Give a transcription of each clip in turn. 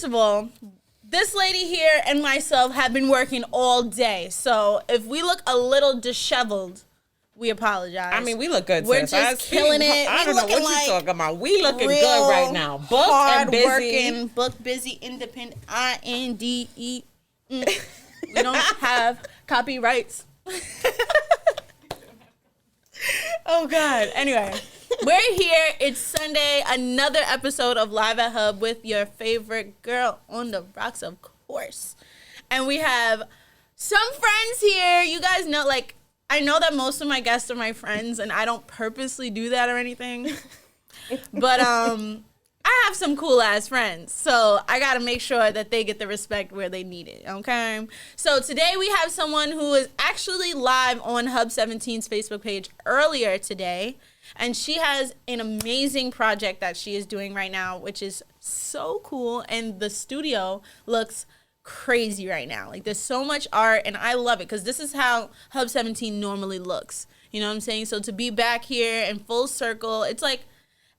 first of all, this lady here and myself have been working all day. So if we look a little disheveled, we apologize. I mean, we look good. We're just killing it. I don't know what you're talking about. We looking real good right now. Booked and busy. Working, booked, busy, independent. INDE. We don't have copyrights. Oh God. Anyway, we're here. It's Sunday. Another episode of Live at Hub with your favorite girl on the rocks, of course. And we have some friends here. You guys know, like, I know that most of my guests are my friends, and I don't purposely do that or anything. But I have some cool ass friends, so I gotta make sure that they get the respect where they need it. Okay. So today we have someone who is actually live on Hub 17's Facebook page earlier today, and she has an amazing project that she is doing right now, which is so cool, and the studio looks crazy right now. Like, there's so much art, and I love it because this is how Hub 17 normally looks. You know what I'm saying? So to be back here in full circle, it's like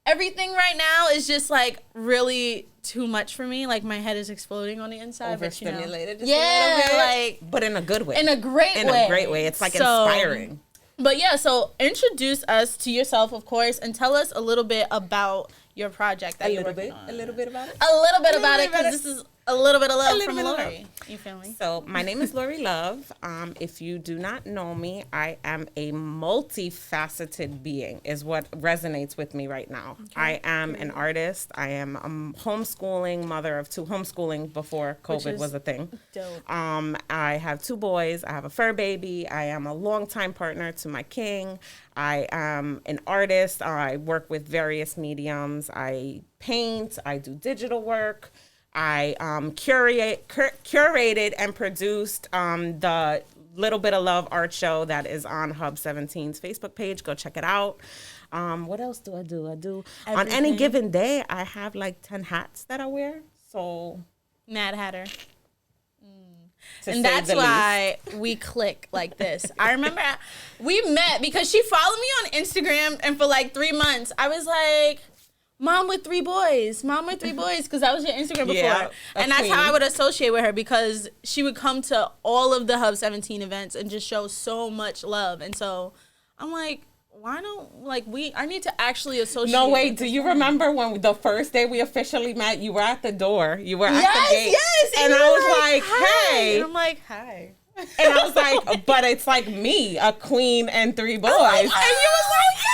everything right now is just like really too much for me. Like, my head is exploding on the inside. Overstimulated. But, yeah, but in a good way. In a great way. In a great way. It's like inspiring. But yeah, so introduce us to yourself, of course, and tell us a little bit about your project that you're working on. A little bit about it? A little bit about it, because this is a little bit of love from Lori. You feel me? So my name is Lori Love. If you do not know me, I am a multifaceted being is what resonates with me right now. Okay. I am an artist. I am a homeschooling mother of two, homeschooling before COVID was a thing. Dope. I have two boys. I have a fur baby. I am a longtime partner to my king. I am an artist. I work with various mediums. I paint. I do digital work. I curated and produced the Little Bit of Love art show that is on Hub 17's Facebook page. Go check it out. What else do I do? Everything. On any given day, I have like 10 hats that I wear. So Mad Hatter. And that's why we click like this. I remember we met because she followed me on Instagram, and for like 3 months, I was like, Mom with three boys, because I was your Instagram before. Yeah, and that's how I would associate with her, because she would come to all of the Hub 17 events and just show so much love. And so I'm like, why don't, like, I need to actually associate. No, wait, do you remember when the first day we officially met, you were at the door, you were at the gate. Yes, and I was like, hey. And I'm like, hi. And I was like, but it's like me, a queen and three boys. And you was like, yes.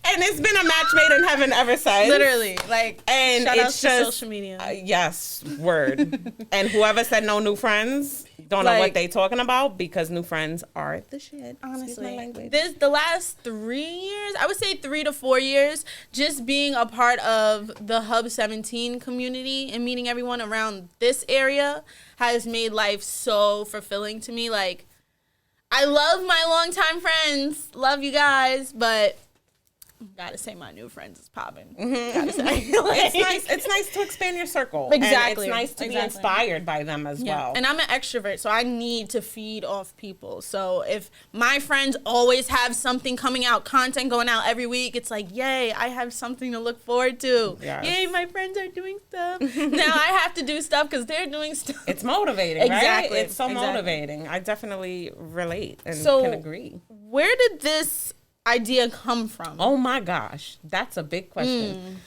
And it's been a match made in heaven ever since. Literally, like, and shout out it's to just social media. Yes, word. And whoever said no new friends don't know what they talking about, because new friends are the shit. Honestly, the last 3 years, I would say 3 to 4 years, just being a part of the Hub 17 community and meeting everyone around this area has made life so fulfilling to me. Like, I love my longtime friends, love you guys, but gotta say my new friends is popping. Mm-hmm. Gotta say. It's nice to expand your circle. Exactly. And it's nice to be inspired by them as well. And I'm an extrovert, so I need to feed off people. So if my friends always have something coming out, content going out every week, it's like, yay, I have something to look forward to. Yes. Yay, my friends are doing stuff. Now I have to do stuff because they're doing stuff. It's motivating, exactly. Right? It's so motivating. I definitely relate and can agree. Where did this idea come from? Oh my gosh, that's a big question.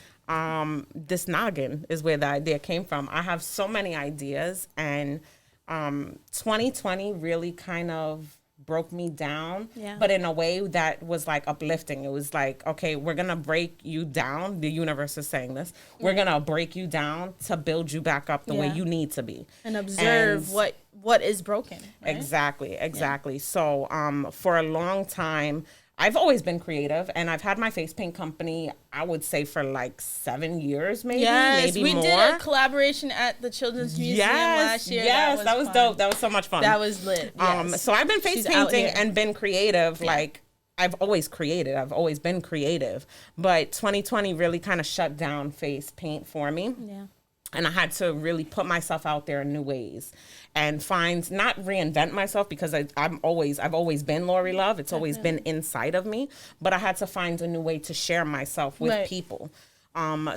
This noggin is where the idea came from. I have so many ideas, and 2020 really kind of broke me down, but in a way that was like uplifting. It was like, okay, we're gonna break you down. The universe is saying this. We're gonna break you down to build you back up the way you need to be, and observe what is broken. Right? Exactly. Yeah. So for a long time, I've always been creative, and I've had my face paint company, I would say, for like 7 years, maybe we more. Did a collaboration at the Children's Museum last year. Yes, that was dope. That was so much fun. That was lit. Yes. So I've been face painting and been creative. Like, I've always created. I've always been creative. But 2020 really kind of shut down face paint for me. Yeah. And I had to really put myself out there in new ways and not reinvent myself, because I've always been Lori Love. It's always been inside of me, but I had to find a new way to share myself with people.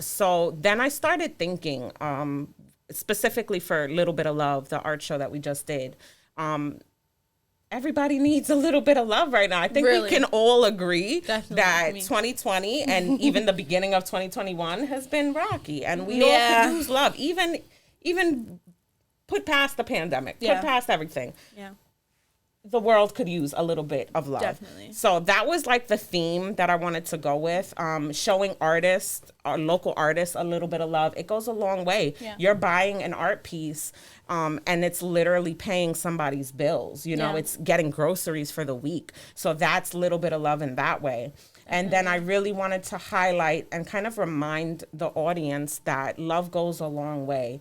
So then I started thinking, specifically for Little Bit of Love, the art show that we just did. Everybody needs a little bit of love right now. I think we can all agree that 2020 and even the beginning of 2021 has been rocky, and we all could use love. Even put past the pandemic, put past everything. Yeah. The world could use a little bit of love. Definitely. So that was like the theme that I wanted to go with. Showing artists, local artists, a little bit of love. It goes a long way. Yeah. You're buying an art piece, and it's literally paying somebody's bills. You know, it's getting groceries for the week. So that's a little bit of love in that way. And then I really wanted to highlight and kind of remind the audience that love goes a long way.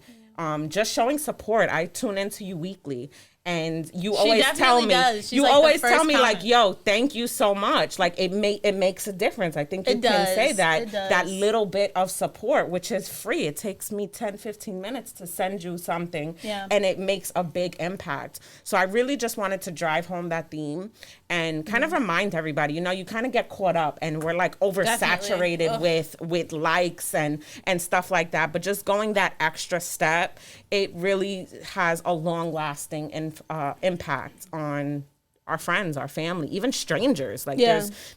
Just showing support. I tune into you weekly. And you always tell me, you like always tell me like, yo, thank you so much. Like it makes a difference. I think you can say that little bit of support, which is free. It takes me 10, 15 minutes to send you something and it makes a big impact. So I really just wanted to drive home that theme and kind of remind everybody, you know, you kind of get caught up and we're like oversaturated with likes and stuff like that. But just going that extra step, it really has a long lasting impact on our friends, our family, even strangers. Like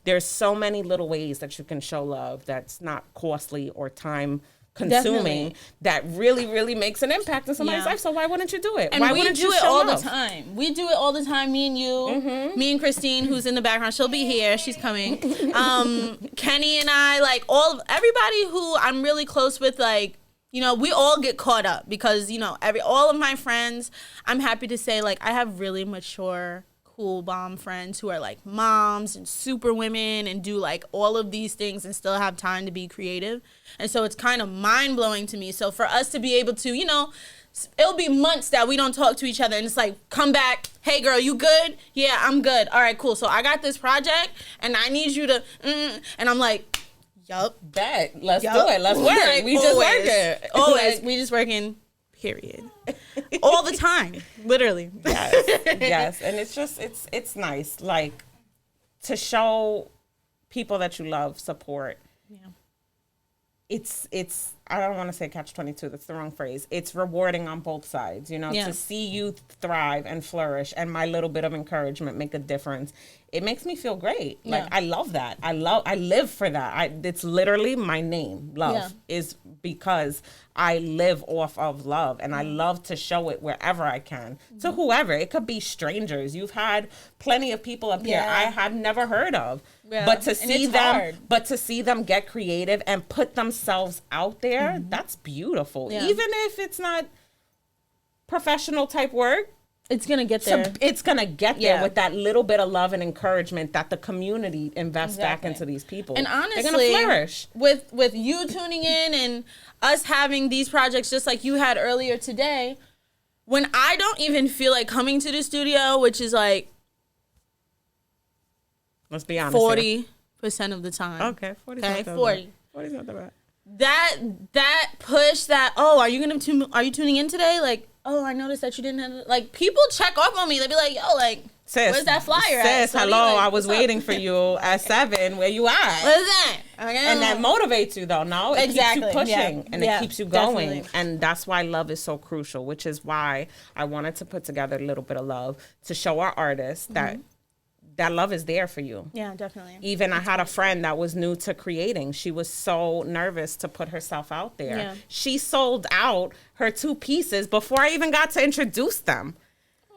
there's so many little ways that you can show love that's not costly or time consuming that really, really makes an impact in somebody's life. So why wouldn't you do it? And why we wouldn't do you it show all love? the time. We do it all the time. Me and you, me and Christine, who's in the background. She'll be here. She's coming. Kenny and I, like everybody who I'm really close with, like, you know, we all get caught up because, you know, all of my friends, I'm happy to say, like, I have really mature, cool, bomb friends who are, like, moms and super women and do, like, all of these things and still have time to be creative. And so it's kind of mind-blowing to me. So for us to be able to, you know, it'll be months that we don't talk to each other and it's like, come back, hey, girl, you good? Yeah, I'm good. All right, cool. So I got this project and I need you to, and I'm like, yup. Bet. Let's do it. Let's work. Like, we just working. Always. We just working, period. All the time. Literally. Yes. Yes. And it's just, it's nice. Like, to show people that you love support. Yeah. It's I don't want to say catch-22, that's the wrong phrase. It's rewarding on both sides, you know, to see you thrive and flourish and my little bit of encouragement make a difference. It makes me feel great. Yeah. Like, I love that. I live for that. It's literally my name. Love is because I live off of love and I love to show it wherever I can to whoever. It could be strangers. You've had plenty of people up here I have never heard of. Yeah. But to see them get creative and put themselves out there, that's beautiful. Yeah. Even if it's not professional type work, it's going to get there. It's going to get there with that little bit of love and encouragement that the community invests back into these people. And honestly, they're going to flourish. With you tuning in and us having these projects just like you had earlier today, when I don't even feel like coming to the studio, which is like, let's be honest, 40% of the time. Okay, 40. Okay, 40. 40's not that bad. That push, are you tuning in today? Like, oh, I noticed that you didn't have, like, people check off on me. They be like, yo, like, sis, where's that flyer at? Sis, hello, like, I was waiting for you at 7. Where you at? What is that? Okay. And that motivates you, though, no? It keeps you pushing, and it keeps you going. Definitely. And that's why love is so crucial, which is why I wanted to put together a little bit of love to show our artists that love is there for you. Yeah, definitely. Even I had a friend that was new to creating. She was so nervous to put herself out there. Yeah. She sold out her 2 pieces before I even got to introduce them.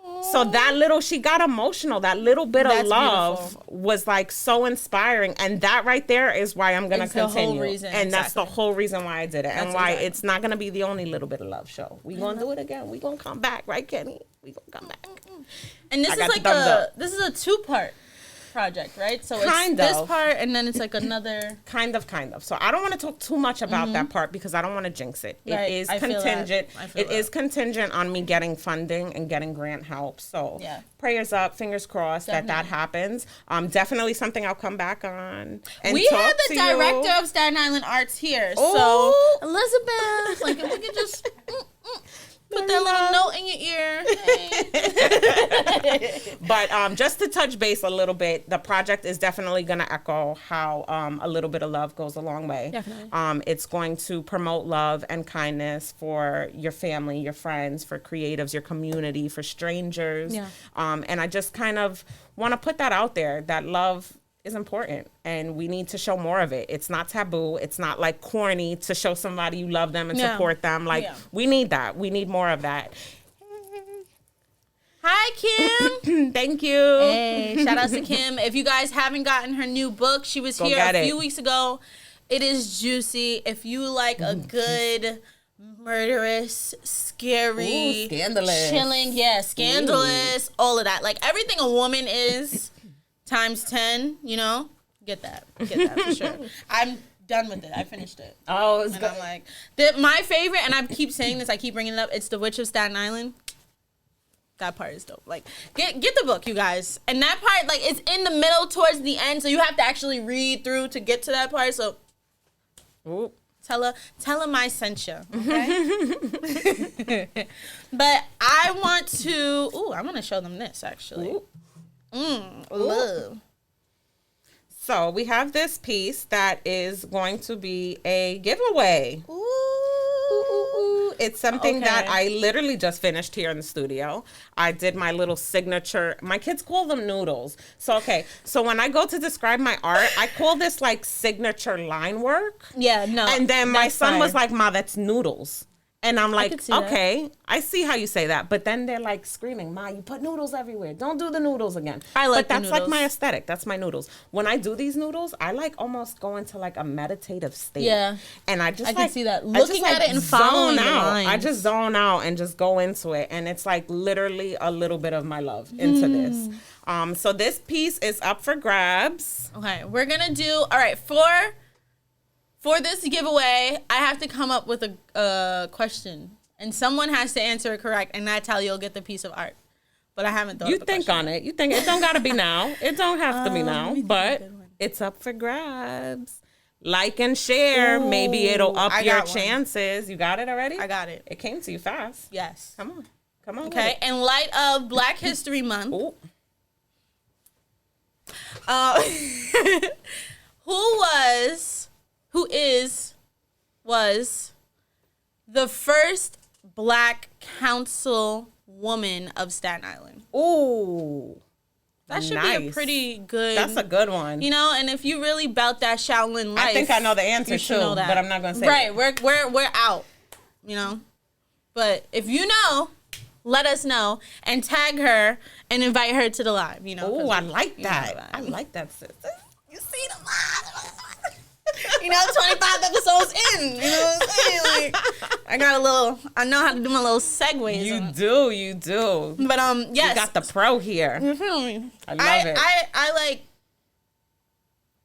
Aww. So she got emotional. That little bit of love was like so inspiring. And that right there is why I'm going to continue. The whole reason. And that's the whole reason why I did it. And why it's not going to be the only little bit of love show. We're going to do it again. We're going to come back. Right, Kenny? We're going to come back. And this is like this is a 2-part project, right? So it's this part and then it's like another kind of. So I don't want to talk too much about that part because I don't want to jinx it. Right. It is contingent. It is contingent on me getting funding and getting grant help. So prayers up, fingers crossed that happens. Definitely something I'll come back on. And we had the director of Staten Island Arts here. So Elizabeth, like if we could just Put that little note in your ear. Hey. But just to touch base a little bit, the project is definitely going to echo how a little bit of love goes a long way. Definitely. It's going to promote love and kindness for your family, your friends, for creatives, your community, for strangers. Yeah. And I just kind of want to put that out there, that love is important and we need to show more of it. It's not taboo. It's not like corny to show somebody you love them and support them. Like we need that. We need more of that. Hi, Kim. Thank you. Hey, shout out to Kim. If you guys haven't gotten her new book, she was here a few weeks ago. It is juicy. If you like a good murderous, scary, scandalous, chilling, scandalous, all of that. Like everything a woman is times 10, you know? Get that for sure. I'm done with it. I finished it. Oh, it's and good. I'm like, my favorite, and I keep saying this, I keep bringing it up, it's The Witch of Staten Island. That part is dope. Like, get the book, you guys. And that part, like, it's in the middle towards the end, so you have to actually read through to get to that part. So, tell her I sent you, okay? But I want to, I'm going to show them this, actually. Love. So we have this piece that is going to be a giveaway. It's something that I literally just finished here in the studio. I did my little signature. My kids call them noodles. So when I go to describe my art, I call this like signature line work. Yeah, no. And then my son was like, "Ma, that's noodles." And I'm like, okay, I see how you say that. But then they're like screaming, "Ma, you put noodles everywhere. Don't do the noodles again." But that's like my aesthetic. That's my noodles. When I do these noodles, I like almost go into like a meditative state. Yeah. And I can see that. Looking at it and following the lines. I just zone out and just go into it. And it's like literally a little bit of my love into this. So this piece is up for grabs. Okay, we're going to do, all right, for this giveaway, I have to come up with a question, and someone has to answer it correct, and that's how you'll get the piece of art. But I haven't thought of a question. You think on it. You think it don't got to be now. It don't have to be now, but it's up for grabs. Like and share. Maybe it'll up your chances. You got it already? I got it. It came to you fast. Yes. Come on. Okay, in light of Black History Month, was the first Black councilwoman of Staten Island. Ooh. That should be a pretty good. That's a good one. You know, and if you really about that Shaolin life, I think I know the answer too, but I'm not going to say it. Right, we're out, you know. But if you know, let us know and tag her and invite her to the live, you know. Oh, I like that. I like that, sister. You see the live. You know, 25 episodes in. You know what I'm saying? Like, I know how to do my little segues. You do. But yes. You got the pro here. You feel me? I love it. I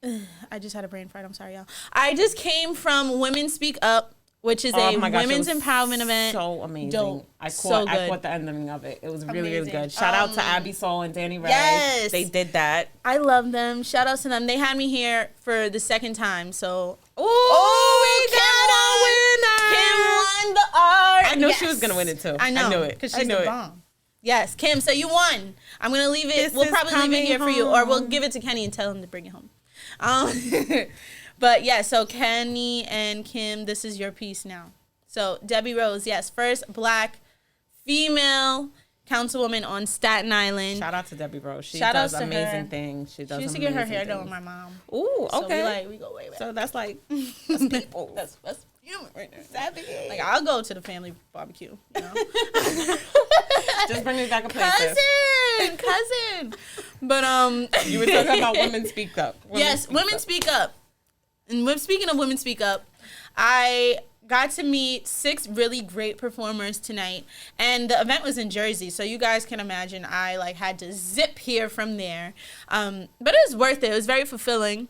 like. I just had a brain fart. I'm sorry, y'all. I just came from Women Speak Up, which is a women's empowerment event. So amazing. Dope. I caught the ending of it. It was really, really good. Shout out to Abby Soul and Danny Ray. Yes. They did that. I love them. Shout out to them. They had me here for the second time. So, we got a winner. Kim won the art. I knew she was going to win it too. I know. I knew it. Because she's the bomb. Yes, Kim, so you won. I'm going to leave it. We'll probably leave it here for you. Or we'll give it to Kenny and tell him to bring it home. But yeah, so Kenny and Kim, this is your piece now. So Debbie Rose, yes, first Black female councilwoman on Staten Island. Shout out to Debbie Rose. She does amazing things. She used to get her hair done with my mom. Ooh, okay. So we go way back. So that's like that's people. That's human right there. Like I'll go to the family barbecue. You know? Just bring me back a plate. Cousin. But you were talking about Women Speak Up. Women Speak Up. And speaking of Women Speak Up, I got to meet 6 really great performers tonight, and the event was in Jersey, so you guys can imagine I had to zip here from there, but it was worth it. It was very fulfilling,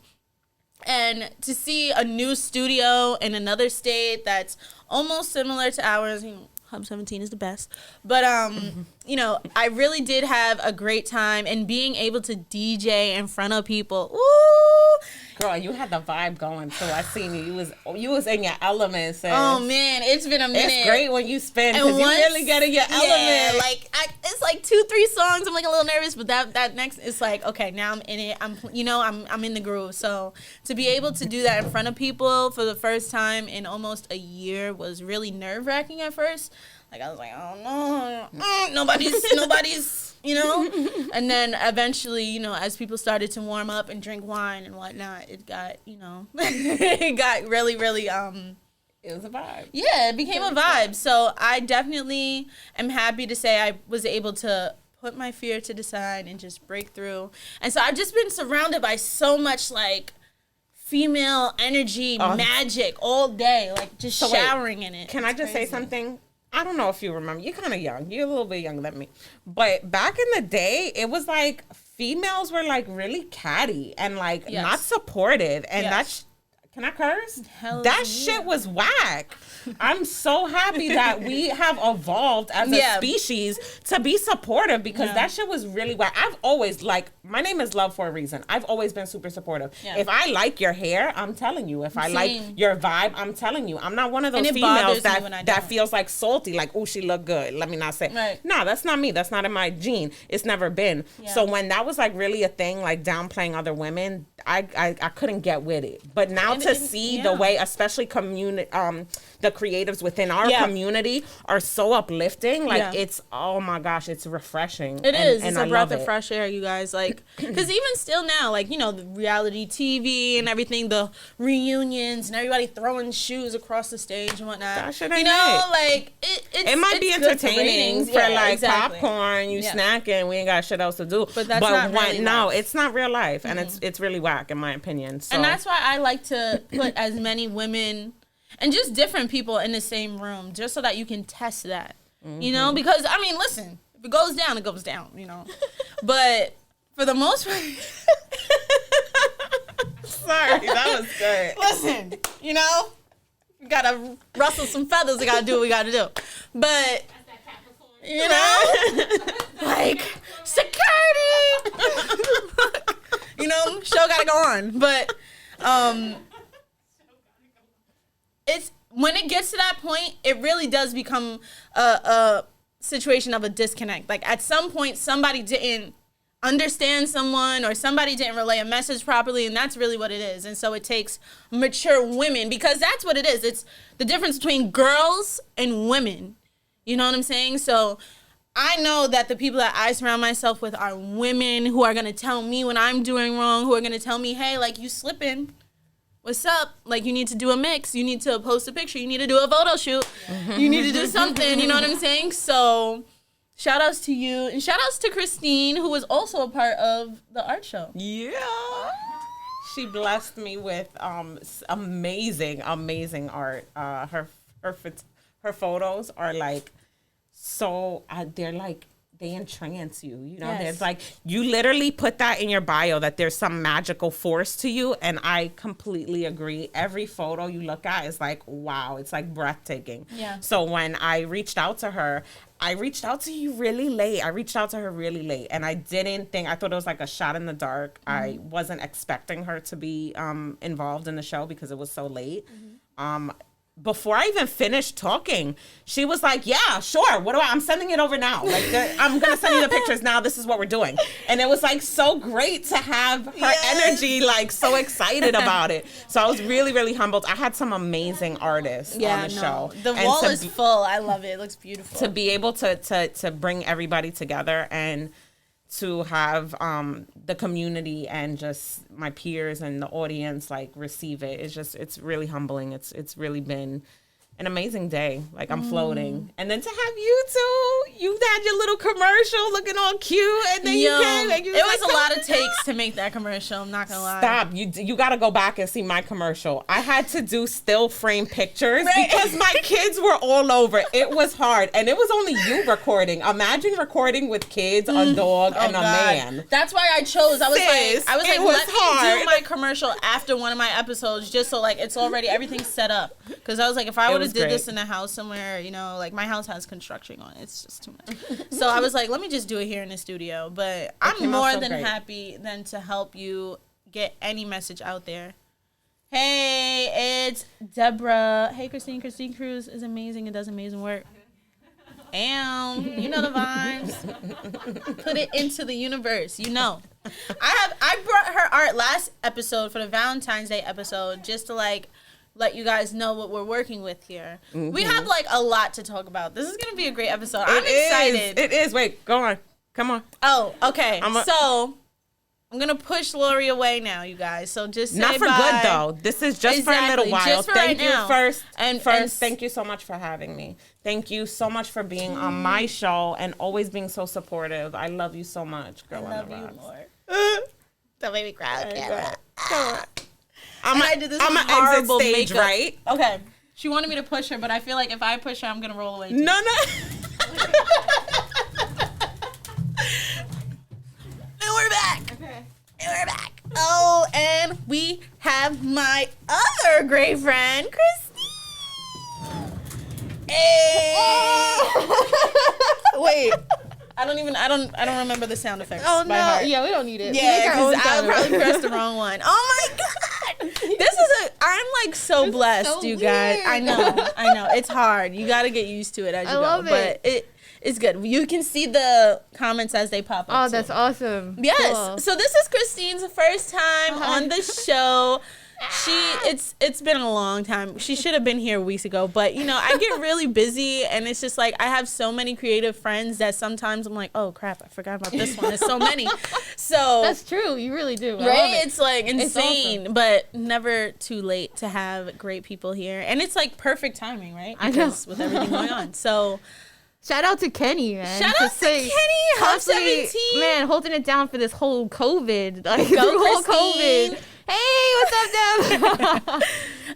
and to see a new studio in another state that's almost similar to ours. Hub 17 is the best. But, you know, I really did have a great time, and being able to DJ in front of people, ooh, Girl, you had the vibe going too. I seen you. You was in your element, sis. Oh man, it's been a minute. It's great when you spin because you really get in your element. Like it's like 2-3 songs. I'm like a little nervous, but that next, it's like, okay, now I'm in it. I'm in the groove. So to be able to do that in front of people for the first time in almost a year was really nerve wracking at first. Like I was like, oh no, nobody's. And then eventually, as people started to warm up and drink wine and whatnot, it got, it got really, really, it was a vibe. Yeah, it became a vibe. So I definitely am happy to say I was able to put my fear to the side and just break through. And so I've just been surrounded by so much, like, female energy, magic all day, like just showering in it. Can I just say something? I don't know if you remember. You're kind of young. You're a little bit younger than me. But back in the day, it was like females were like really catty and like not supportive. And that's, can I curse? That shit was whack. I'm so happy that we have evolved as a species to be supportive because that shit was really whack. I've always, like, my name is Love for a reason. I've always been super supportive. Yeah. If I like your hair, I'm telling you. If I like your vibe, I'm telling you. I'm not one of those females that feels like salty, like, oh, she look good. Let me not say. Right. No, that's not me. That's not in my gene. It's never been. Yeah. So when that was like really a thing, like downplaying other women, I couldn't get with it. But now to see the way, especially the creatives within our community are so uplifting. Like it's, oh my gosh, it's refreshing. It is. It's a breath of fresh air, you guys. Like, because even still now, like, the reality TV and everything, the reunions and everybody throwing shoes across the stage and whatnot. That shit ain't it. Like it might be entertaining for popcorn, you snacking, we ain't got shit else to do. But that's not really life. It's not real life, and it's really whack in my opinion. So. And that's why I like to put as many women and just different people in the same room, just so that you can test that, because, I mean, listen, if it goes down, it goes down, But for the most part... Sorry, that was good. Listen, we got to rustle some feathers. We got to do what we got to do. But, like, security! Show got to go on. But, it's when it gets to that point, it really does become a situation of a disconnect. Like at some point, somebody didn't understand someone or somebody didn't relay a message properly, and that's really what it is. And so it takes mature women, because that's what it is. It's the difference between girls and women. You know what I'm saying? So I know that the people that I surround myself with are women who are going to tell me when I'm doing wrong, who are going to tell me, hey, like, you slipping. What's up? Like, you need to do a mix. You need to post a picture. You need to do a photo shoot. You need to do something. You know what I'm saying? So shout outs to you. And shout outs to Christine, who was also a part of the art show. Yeah. She blessed me with amazing art. Her photos are like, so they're like, they entrance you, There's like, you literally put that in your bio that there's some magical force to you, and I completely agree. Every photo you look at is like, wow, it's like breathtaking. Yeah. So when I reached out to her, I reached out to her really late, and I thought it was like a shot in the dark. Mm-hmm. I wasn't expecting her to be involved in the show because it was so late. Mm-hmm. Before I even finished talking, she was like, yeah, sure. I'm sending it over now. Like, I'm going to send you the pictures now. This is what we're doing. And it was like so great to have her energy, like so excited about it. So I was really, really humbled. I had some amazing artists on the show. The wall is full. I love it. It looks beautiful. To be able to bring everybody together and to have the community and just my peers and the audience like receive it. It's really humbling. It's really been an amazing day. Like, I'm floating. And then to have you two, you had your little commercial looking all cute, and then you came. And you it was a lot of takes to make that commercial, I'm not gonna lie. Stop. You got to go back and see my commercial. I had to do still frame pictures because my kids were all over. It was hard. And it was only you recording. Imagine recording with kids, a dog, and a man. That's why I chose. I was like, let me do my commercial after one of my episodes, just so like it's already, everything's set up. Because I was like, if I would have did this in a house somewhere, like my house has construction on it. It's just too much. So I was like, let me just do it here in the studio. But I'm more than happy than to help you get any message out there. Hey, it's Deborah. Hey, Christine. Christine Cruz is amazing and does amazing work. You know the vibes. Put it into the universe. You know. I brought her art last episode for the Valentine's Day episode just to like let you guys know what we're working with here. Mm-hmm. We have like a lot to talk about. This is gonna be a great episode. I'm excited. It is. Wait, go on. Come on. Oh, okay. So I'm gonna push Lori away now, you guys. So just say not for bye. Good though. This is just for a little while. Just for thank right you now. first. And thank you so much for having me. Thank you so much for being on my show and always being so supportive. I love you so much, girl. I love you more. Don't make me cry on camera. I'm an exit stage, makeup. right? Okay. She wanted me to push her, but I feel like if I push her, I'm gonna roll away. Too. No. And we're back. Okay. And we're back. Oh, and we have my other great friend, Christine. Hey. Wait. I don't remember the sound effects. Oh by no! heart. Yeah, we don't need it. Yeah, because I probably pressed the wrong one. Oh my god! I'm like so blessed, so you guys. weird. I know. It's hard. You got to get used to it as you go. Love it. But it's good. You can see the comments as they pop up. Oh, too. that's awesome. Yes. Cool. So this is Christine's first time on the show. It's been a long time. She should have been here weeks ago, but I get really busy, and it's just like I have so many creative friends that sometimes I'm like, oh crap, I forgot about this one. There's so many. So That's true. You really do. Right? It's like insane, awesome. but never too late to have great people here, and it's like perfect timing, right? I know. With everything going on. So. Shout out to Kenny, man. Shout out to Kenny, Hub 17. Man, holding it down for this whole COVID. Like, Go, whole Christine. COVID. Hey, what's up,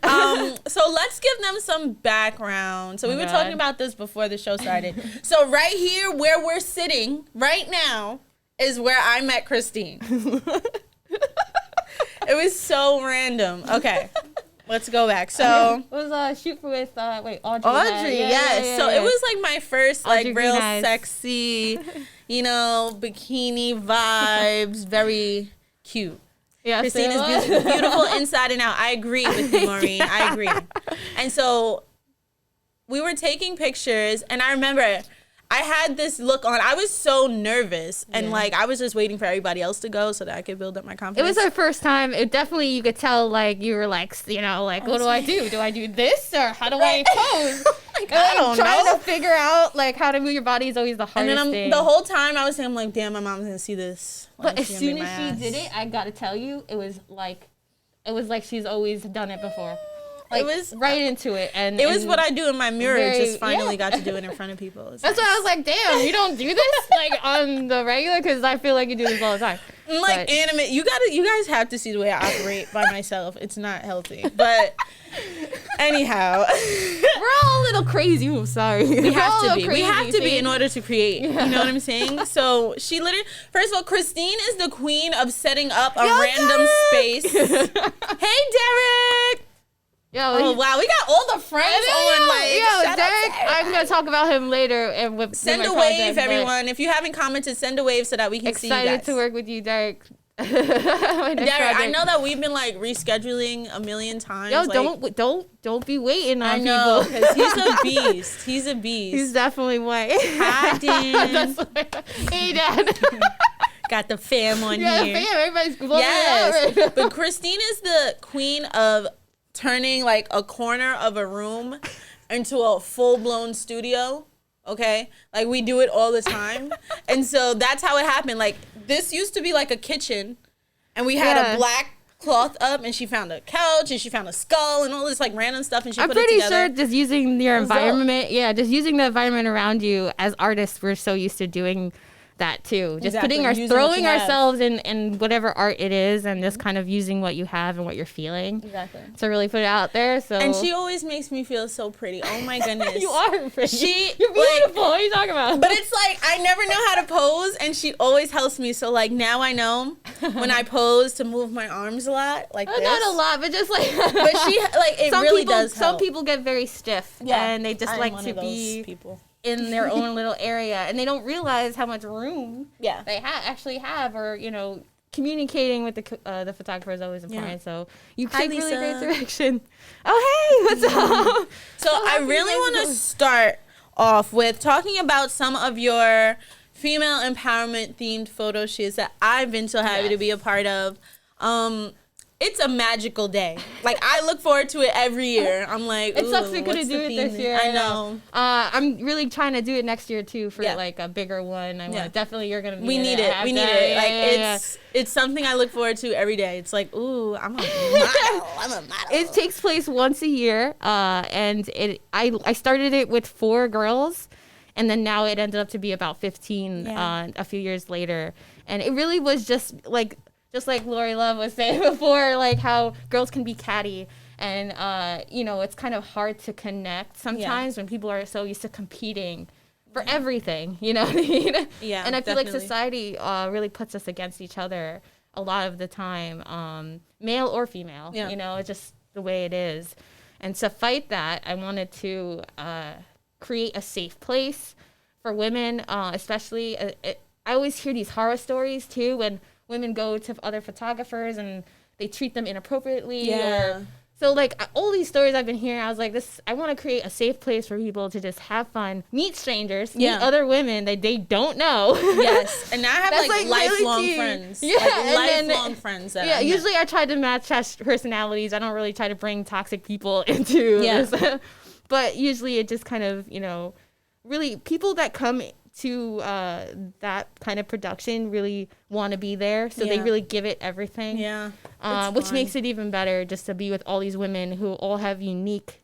Deb? So let's give them some background. So we were God. talking about this before the show started. So right here where we're sitting right now is where I met Christine. It was so random. Okay. Let's go back. So it was shoot for with Audrey. Audrey, yes. Yeah. So it was like my first like Audrey real Green Eyes. sexy, bikini vibes, very cute. Yeah, Christine so is beautiful inside and out. I agree with you, Maureen. I agree. And so we were taking pictures, and I remember I had this look on. I was so nervous, and like I was just waiting for everybody else to go so that I could build up my It confidence. was our first time. It definitely, you could tell, like, you were like, what do I do? Do I do this, or how do I pose? I don't trying know. to figure out like how to move your body is always the And hardest then thing. the whole time I was saying, I'm like, damn, my mom's gonna see this. But Like, as she's soon gonna as beat she my did ass. it, I gotta tell you, it was like she's always done it before. Like, It was right into it, and It was what I do in my mirror. very- Just finally yeah. got to do it in front of people. It's That's why I was like, damn, you don't do this like on the regular, because I feel like you do this all the time. I'm like But- animate. You guys have to see the way I operate by myself. It's not healthy. But anyhow, We're all a little crazy. I'm sorry. we have to be. We have to be in order. order to create. You know what I'm saying? So she literally, first of all, Christine is the queen of setting up a random space. Hey, Derek. Yo, Oh wow, we got all the friends on. Like, shout out Derek, to I'm gonna talk about him later. And Send with a my wave, project, but everyone. If you haven't commented, send a wave so that we can see you Excited guys. to work with you, Derek. Derek, I know that we've been like rescheduling a million times. Yo, like, don't be waiting on I know, people. because he's a beast. He's a beast. He's definitely white. Hi, Dan. Hey, Dad. Got the fam on Yeah, here. fam, everybody's blowing Yes, it out. but Christine is the queen of turning like a corner of a room into a full-blown studio. Okay, like we do it all the time, and so that's how it happened. Like this used to be like a kitchen, and we had a black cloth up, and she found a couch, and she found a skull, and all this like random stuff, and she I'm put it pretty together. sure just using your was dope. environment, just using the environment around you. As artists, we're so used to doing that too. Just Exactly, using what throwing you have. ourselves in whatever art it is, and just kind of using what you have and what you're feeling. Exactly. So really put it out there. So And she always makes me feel so pretty. Oh my goodness. you are pretty. You're beautiful. What are you talking about? But it's like I never know how to pose, and she always helps me. So like now I know when I pose to move my arms a lot, like this. Not a lot, but just like. But she like it really does help. Some people get very stiff, and they just I'm like one to of those be people. in their own little area, and they don't realize how much room Yeah. they actually have, or communicating with the photographer is always important. Yeah. So you Hi, take really Lisa. great direction. Oh, hey, what's up? So I really want to start off with talking about some of your female empowerment themed photo shoots that I've been so happy to be a part of. It's a magical day. Like, I look forward to it every year. I'm like, It sucks we couldn't what's do the it this theme? year. I know. I'm really trying to do it next year too for Yeah. like a bigger one. I Yeah. want definitely you're gonna be. We in need I it. have We to. need it. Yeah, Like, yeah, it's something I look forward to every day. It's like, ooh, I'm a model. I'm a model. It takes place once a year, and I started it with 4 girls, and then now it ended up to be about 15 a few years later, and it really was just like Lori Love was saying before, like how girls can be catty, and it's kind of hard to connect sometimes when people are so used to competing for everything, you know what I mean? Yeah, and I feel definitely. like society really puts us against each other a lot of the time, male or female. Yeah. It's just the way it is. And to fight that, I wanted to create a safe place for women, especially. I always hear these horror stories too when women go to other photographers and they treat them inappropriately. Yeah. So like all these stories I've been hearing, I was like, I want to create a safe place for people to just have fun, meet strangers, meet other women that they don't know. Yes, and I have That's, like like, really lifelong cute. friends. Yeah, like, and then- lifelong friends. That Yeah, I met. usually I try to match personalities. I don't really try to bring toxic people into this. But usually it just kind of, really people that come to that kind of production really want to be there. So they really give it everything. Yeah. Which fun. makes it even better just to be with all these women who all have unique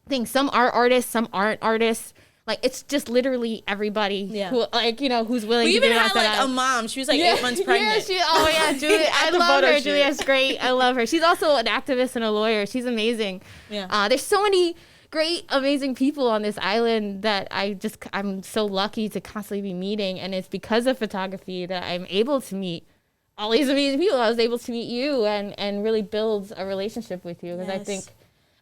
things. Some are artists, some aren't artists. Like, it's just literally everybody who, like, who's willing We to even get had out that like a mom. She was like 8 months pregnant. Julia. I At the love photo her. shoot. Julia's great. I love her. She's also an activist and a lawyer. She's amazing. Yeah. There's so many great, amazing people on this island that I'm so lucky to constantly be meeting. And it's because of photography that I'm able to meet all these amazing people. I was able to meet you and really build a relationship with you. Because I think,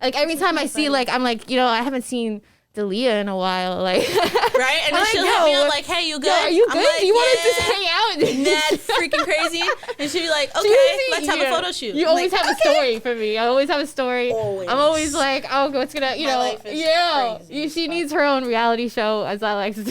like, every time I see, like, I'm like, I haven't seen Dalia in a while. Like, Right? And then I'm she'll like, hit me yo, up like, hey, you good? Yo, are you I'm good? like, Do you want to "Yeah." just hang out? That's freaking crazy. And she'd be like, okay, Seriously? let's have a Yeah. photo shoot. You I'm always like, have a story for me. I always have a story. Always. I'm always like, oh, what's gonna, My life is crazy as She fuck. needs her own reality show, as I like to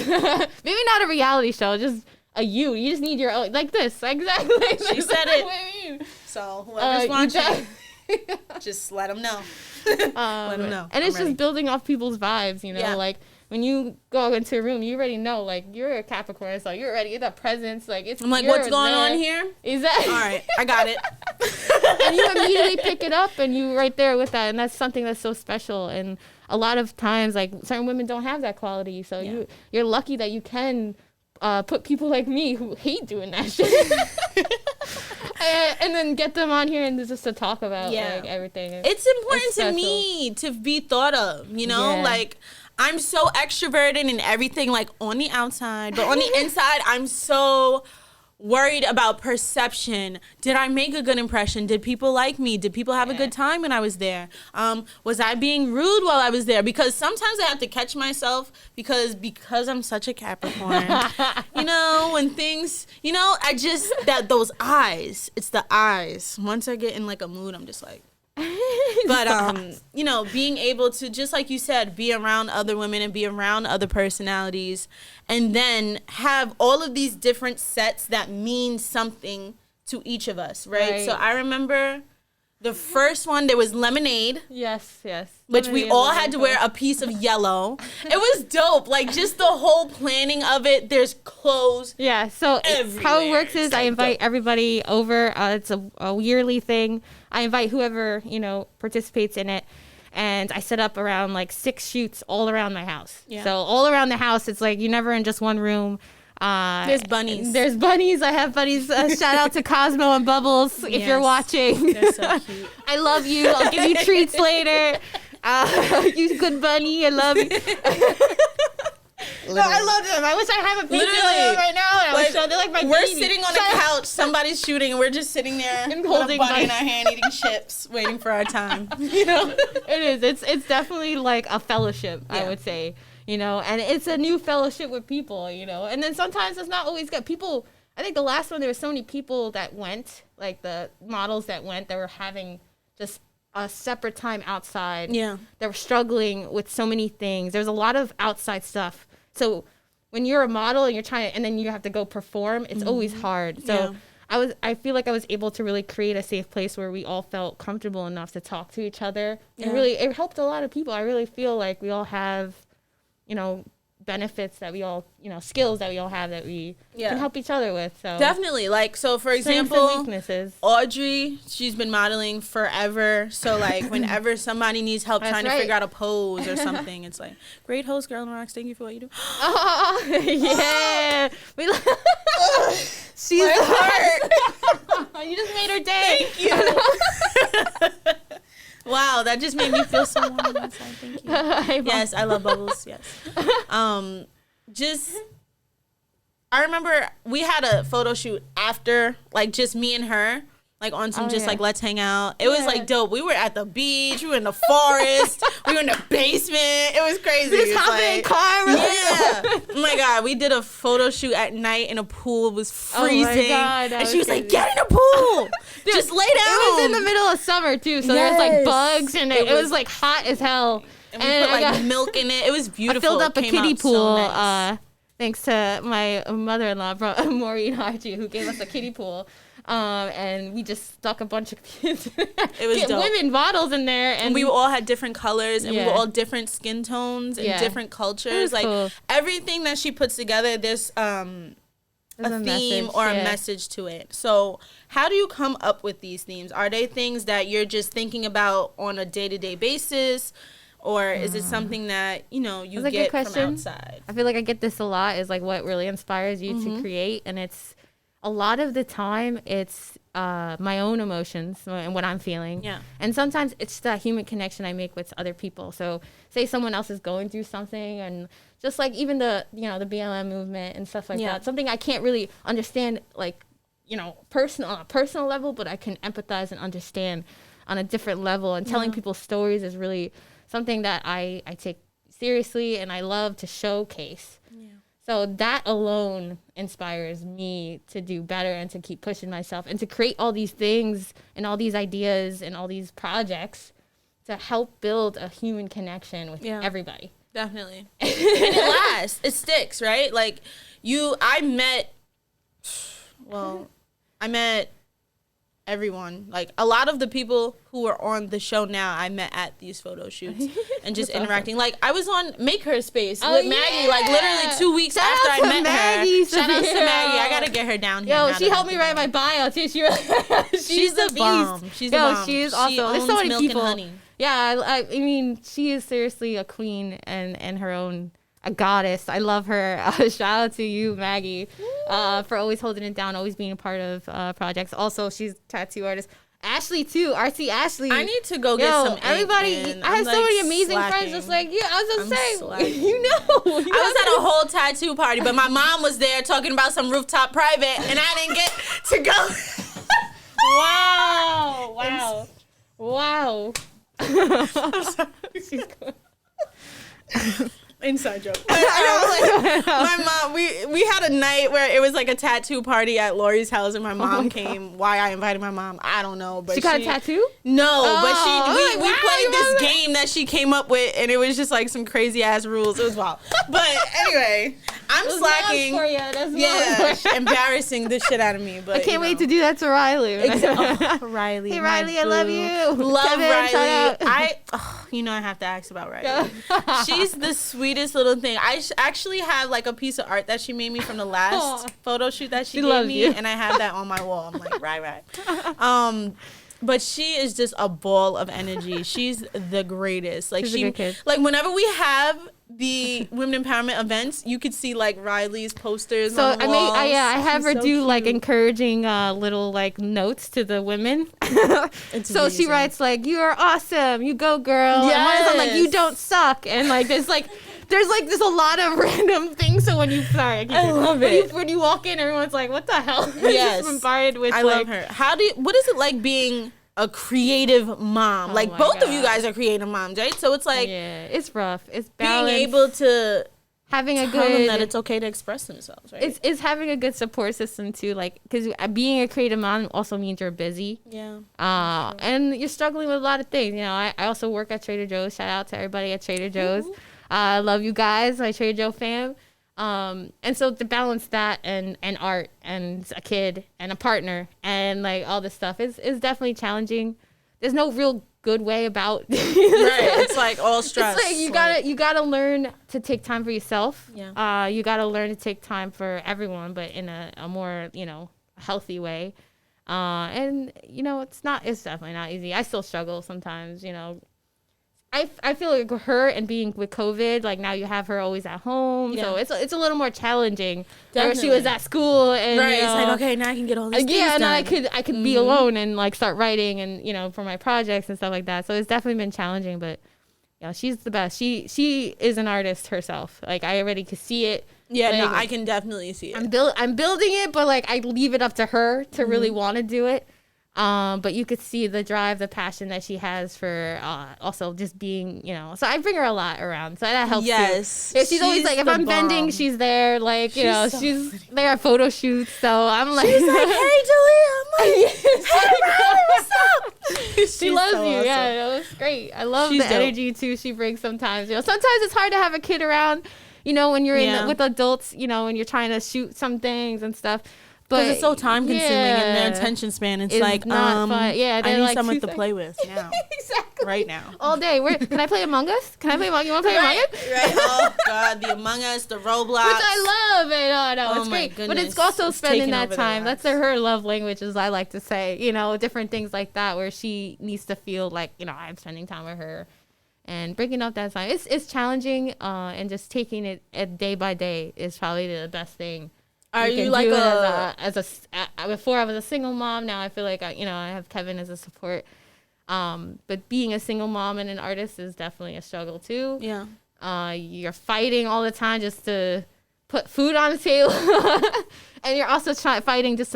maybe not a reality show, just a you. You just need your own, like this, exactly. She said it. So whoever's watching, you just let them know. Let them know. And it's I'm ready. just building off people's vibes, Yeah. like when you go into a room, you already know, like, you're a Capricorn, so you're already, the presence, like, it's, I'm like, you're what's going there. on here? Exactly. All right, I got it. And you immediately pick it up and you right there with that, and that's something that's so special. And a lot of times, like, certain women don't have that quality, so you're lucky that you can put people like me who hate doing that shit and then get them on here and just to talk about like everything. It's important It's to special. me to be thought of, Yeah. like, I'm so extroverted and everything, like, on the outside, but on the inside, I'm so worried about perception. Did I make a good impression? Did people like me? Did people have a good time when I was there? Was I being rude while I was there? Because sometimes I have to catch myself because I'm such a Capricorn. When things, I just, those eyes, it's the eyes. Once I get in like a mood, I'm just like, but being able to, just like you said, be around other women and be around other personalities, and then have all of these different sets that mean something to each of us, right? So I remember the first one, there was lemonade, Yes. which we all had to wear a piece of yellow. It was dope, like, just the whole planning of it. There's clothes. Yeah, so how it works is It's I like invite dope. everybody over. It's a yearly thing. I invite whoever, participates in it. And I set up around like 6 shoots all around my house. Yeah. So all around the house, it's like you're never in just one room. There's bunnies. There's bunnies. I have bunnies. Shout out to Cosmo and Bubbles if you're Yes. watching. They're so cute. I love you. I'll give you treats later. You good bunny. I love you. No, I love them. I wish I have a picture of Literally. them right now. And I Like, would show. They're like my We're baby. sitting on a couch, somebody's shooting, and we're just sitting there And with a holding bunny in bunny. our hand, eating chips, waiting for our time. It is. It's definitely like a fellowship, I Yeah. would say. And it's a new fellowship with people, And then sometimes it's not always good. People, I think the last one, there were so many people that went, like the models that went, that were having just a separate time outside. Yeah. They were struggling with so many things. There's a lot of outside stuff. So when you're a model and you're trying to, and then you have to go perform, it's always hard. So I feel like I was able to really create a safe place where we all felt comfortable enough to talk to each other. And really, it helped a lot of people. I really feel like we all have, you know, benefits that we all, you know, skills that we all have that we can help each other with. So definitely, like, so for strengths and example, weaknesses. Audrey, she's been modeling forever, so like whenever somebody needs help trying to figure out a pose or something, it's like, great host, girl in rocks, thank you for what you do. Oh yeah, we she's My heart. You just made her day. Thank you. Wow, that just made me feel so warm inside. Thank you. Yes, I love bubbles. Yes. I remember we had a photo shoot after, like, just me and her, like, on some like, let's hang out. It was, like, dope. We were at the beach. We were in the forest. We were in the basement. It was crazy. We just hopped in a car. Yeah. Oh, my God. We did a photo shoot at night in a pool. It was freezing. Oh, my God. And she was like, get in the pool. Dude, just lay down. It was in the middle of summer, too, so there was, like, bugs, and it was, like, hot as hell. And we put, like, milk in it. It was beautiful. I filled up a kiddie pool. So nice. Thanks to my mother-in-law, Maureen Archie, who gave us a kiddie pool. And we just stuck a bunch of kids. It was dope. Women models in there, and we all had different colors, and we were all different skin tones and different cultures. Like cool. Everything that she puts together, there's a theme message, or a message to it. So how do you come up with these themes? Are they things that you're just thinking about on a day-to-day basis? Or is it something that, you know, you get from outside? I feel like I get this a lot, is like what really inspires you to create. And it's a lot of the time it's my own emotions and what I'm feeling. Yeah. And sometimes it's the human connection I make with other people. So say someone else is going through something, and just like even the, you know, the BLM movement and stuff like that. Something I can't really understand, like, you know, on a personal level, but I can empathize and understand on a different level. And telling people stories is really something that I take seriously and I love to showcase. Yeah. So that alone inspires me to do better and to keep pushing myself and to create all these things and all these ideas and all these projects to help build a human connection with everybody. Definitely. And it lasts. It sticks, right? Like I met everyone. Like a lot of the people who are on the show now, I met at these photo shoots and just interacting. Like I was on Make Her Space with Maggie, like literally 2 weeks after I met her. Shout out to Maggie. I gotta get her down here. Yo, she helped me write my bio too. She's the bomb. She's the bomb. She is awesome. There's so many people. Yeah, I mean, she is seriously a queen and her own a goddess. I love her. Shout out to you, Maggie, for always holding it down, always being a part of projects. Also, she's a tattoo artist. Ashley too, RC Ashley. I need to go get some. Everybody, I have so many amazing friends. Just like I was just saying, you know, I was at a whole tattoo party, but my mom was there talking about some rooftop private, and I didn't get to go. Wow. I'm sorry. She's good. Inside joke. My mom, we had a night where it was like a tattoo party at Lori's house, and my mom came. Why I invited my mom, I don't know. But she got a tattoo? No, but we played this game that she came up with, and it was just like some crazy ass rules. It was wild. But anyway, I'm slacking. For you. That's embarrassing the shit out of me. But I can't wait to do that to Riley. Riley. Hey Riley, I love you. Love Kevin, Riley. I have to ask about Riley. She's the sweetest little thing. I actually have like a piece of art that she made me from the last photo shoot that she gave me, and I have that on my wall. I'm like, right. But she is just a ball of energy. She's the greatest. Like she's a good kid. Like whenever we have the women empowerment events, you could see like Riley's posters on the walls. I have her do like encouraging little like notes to the women. So she writes like, "You are awesome. You go, girl." Yes. And like, "You don't suck." And like there's a lot of random things. So when I love it. When you walk in, everyone's like, "What the hell?" Yes. Inspired with. I love her. What is it like being a creative mom? Oh like both of you guys are creative moms, right? So it's like, it's rough. It's being able to having a tell them good that it's okay to express themselves, right? it's having a good support system too, like because being a creative mom also means you're busy. Yeah. And you're struggling with a lot of things. You know, I also work at Trader Joe's. Shout out to everybody at Trader Joe's. I love you guys, my Trader Joe fam. And so to balance that and art and a kid and a partner and like all this stuff is definitely challenging. There's no real good way about Right. It's like all stress. It's like you gotta learn to take time for yourself. Yeah. You gotta learn to take time for everyone, but in a more, healthy way. And it's definitely not easy. I still struggle sometimes, I feel like her and being with COVID, like now you have her always at home, so it's a little more challenging. Where she was at school and right, it's like okay, now I can get all these things and done. I could be alone and like start writing and for my projects and stuff like that. So it's definitely been challenging, but she's the best. She is an artist herself. Like I already could see it. Yeah, like, no, I can definitely see it. I'm building it, but like I leave it up to her to really want to do it. But you could see the drive, the passion that she has for also just being, so I bring her a lot around, so that helps. Yes, too. Yeah, she's always like, if I'm vending, she's there. Like she's there at photo shoots, so I'm like, she's like, hey, Julia, I'm like, hey, Riley, what's up? She loves so you. Awesome. Yeah, it was great. I love the energy too she brings sometimes. Sometimes it's hard to have a kid around, when you're with adults, when you're trying to shoot some things and stuff. Because it's so time consuming and their attention span. It's like, not fun. Yeah, I need like someone to play with now. Exactly. Right now. All day. Can I play Among Us? You want to play Among Us? Right. Oh, God. The Among Us, the Roblox. Which I love. No, it's great. Goodness. But it's also spending that time. That's her love language, as I like to say. Different things like that where she needs to feel like, I'm spending time with her. And breaking up that time. It's challenging. And just taking it day by day is probably the best thing. Are you like before I was a single mom, now I feel like I have Kevin as a support. But being a single mom and an artist is definitely a struggle too. Yeah. You're fighting all the time just to put food on the table, and you're also fighting just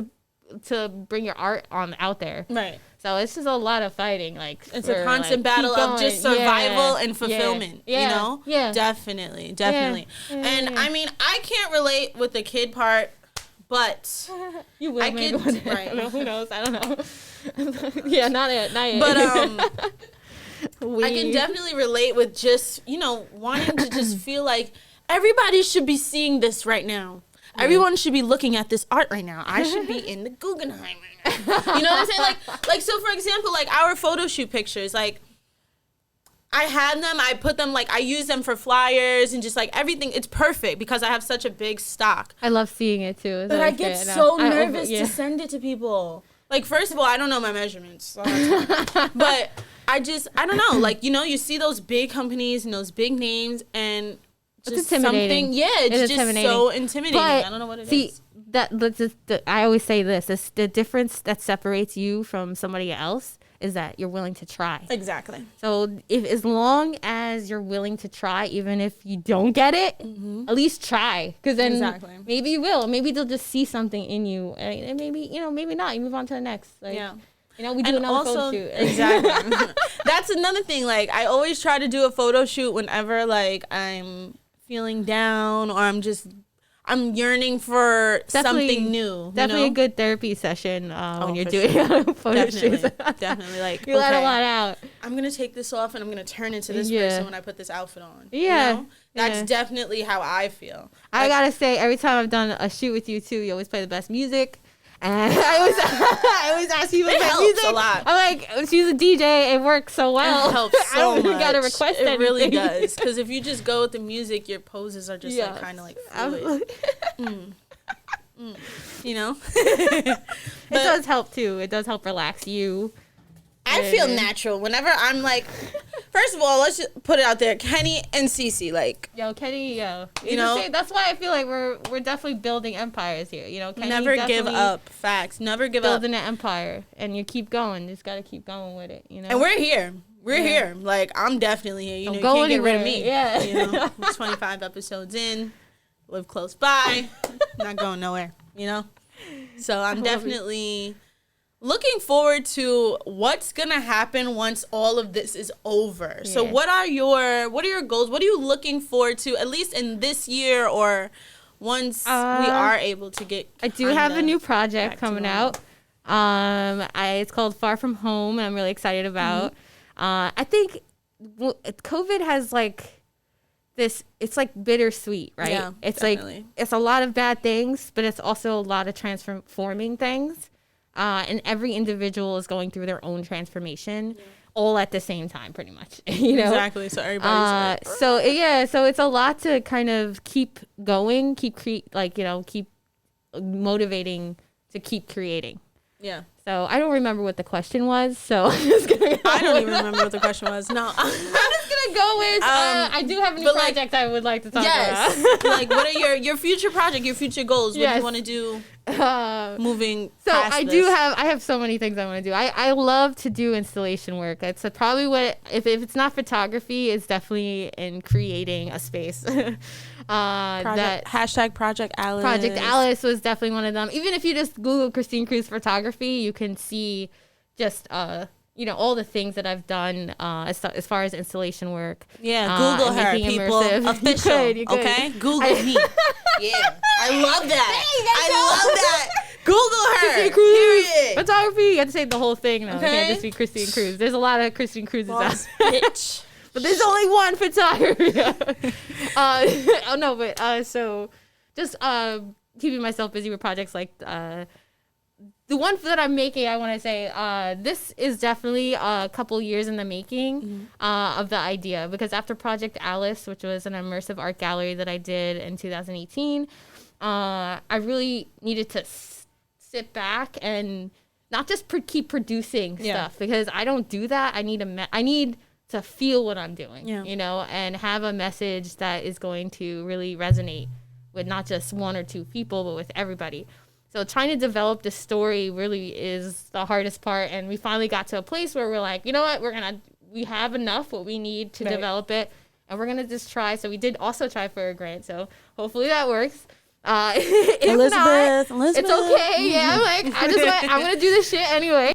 to bring your art out there. Right. So it's just a lot of fighting. Like it's a constant battle of just survival and fulfillment. Yeah. Yeah. Definitely. Yeah. And I mean, I can't relate with the kid part, but you will. Right. Who knows? I don't know. Yeah, not yet. But I can definitely relate with just wanting to just feel like everybody should be seeing this right now. Everyone should be looking at this art right now. I should be in the Guggenheim right now. You know what I'm saying? Like so for example, like our photo shoot pictures, like I had them, I put them, like I use them for flyers and just like everything. It's perfect because I have such a big stock. I love seeing it too. But I get so nervous to send it to people. Like first of all, I don't know my measurements. But I don't know. Like, you see those big companies and those big names and it's intimidating. It's just so intimidating. But I don't know what it is. See, I always say this: the difference that separates you from somebody else is that you're willing to try. Exactly. So as long as you're willing to try, even if you don't get it, at least try, because then maybe you will. Maybe they'll just see something in you, and maybe maybe not. You move on to the next. Like, we do another photo shoot. Exactly. That's another thing. Like I always try to do a photo shoot whenever like I'm feeling down or I'm yearning for something new. Definitely a good therapy session when you're doing photo shoots. Definitely. Like, you let a lot out. I'm going to take this off and I'm going to turn into this person when I put this outfit on. Yeah. That's definitely how I feel. I got to say, every time I've done a shoot with you too, you always play the best music. And I always ask you about helps music. A lot. I'm like, she's a DJ. It works so well. It helps so much. I don't gotta request anything. It really does. Because if you just go with the music, your poses are just like kind of like fluid. It does help too. It does help relax you. I feel natural whenever I'm like. First of all, let's just put it out there. Kenny and Cece, like. Kenny, that's why I feel like we're definitely building empires here. Kenny never give up. Facts. Never give building an empire, and you keep going. Just gotta keep going with it. And we're here. We're here. Like I'm definitely here. You can't get rid of me. Yeah. 25 episodes in, live close by, not going nowhere. So I'm definitely looking forward to what's gonna happen once all of this is over. So what are your goals? What are you looking forward to, at least in this year, or once we are able to get? I do have a new project coming out. It's called Far From Home, and I'm really excited about. I think COVID has like this. It's like bittersweet, right? Yeah, it's definitely. like it's a lot of bad things, but it's also a lot of transforming things. And every individual is going through their own transformation, all at the same time, pretty much. You know, exactly. So everybody's like, so it's a lot to kind of keep going, keep motivating to keep creating. yeah. So I don't remember what the question was, so I'm just gonna. I don't even remember what the question was. No, I'm just gonna go with. I do have a new project I would like to talk about. Like, what are your future project, your future goals? What do you want to do moving? So past I have so many things I want to do. I love to do installation work. It's probably what if it's not photography, it's definitely in creating a space. Hashtag Project Alice. Project Alice was definitely one of them. Even if you just Google Christine Cruz photography, you can see just all the things that I've done as far as installation work. Yeah, Google her, people. Immersive. Official, you could. okay? Google me. Yeah, I love that. I love that. Google her. Christine Cruz Period. photography. You have to say the whole thing. No, Okay. it can't just be Christine Cruz. There's a lot of Christine Cruzes out Boss there. bitch. But there's only one photographer. So just keeping myself busy with projects like the one that I'm making. I want to say this is definitely a couple years in the making of the idea, because after Project Alice, which was an immersive art gallery that I did in 2018, I really needed to sit back and not just keep producing stuff, because I don't do that. I need to feel what I'm doing, and have a message that is going to really resonate with not just one or two people, but with everybody. So trying to develop the story really is the hardest part. And we finally got to a place where we're like, you know what, we have enough what we need to develop it. And we're going to just try. So we did also try for a grant. So hopefully that works. Elizabeth, it's okay. Yeah, I'm gonna do this shit anyway.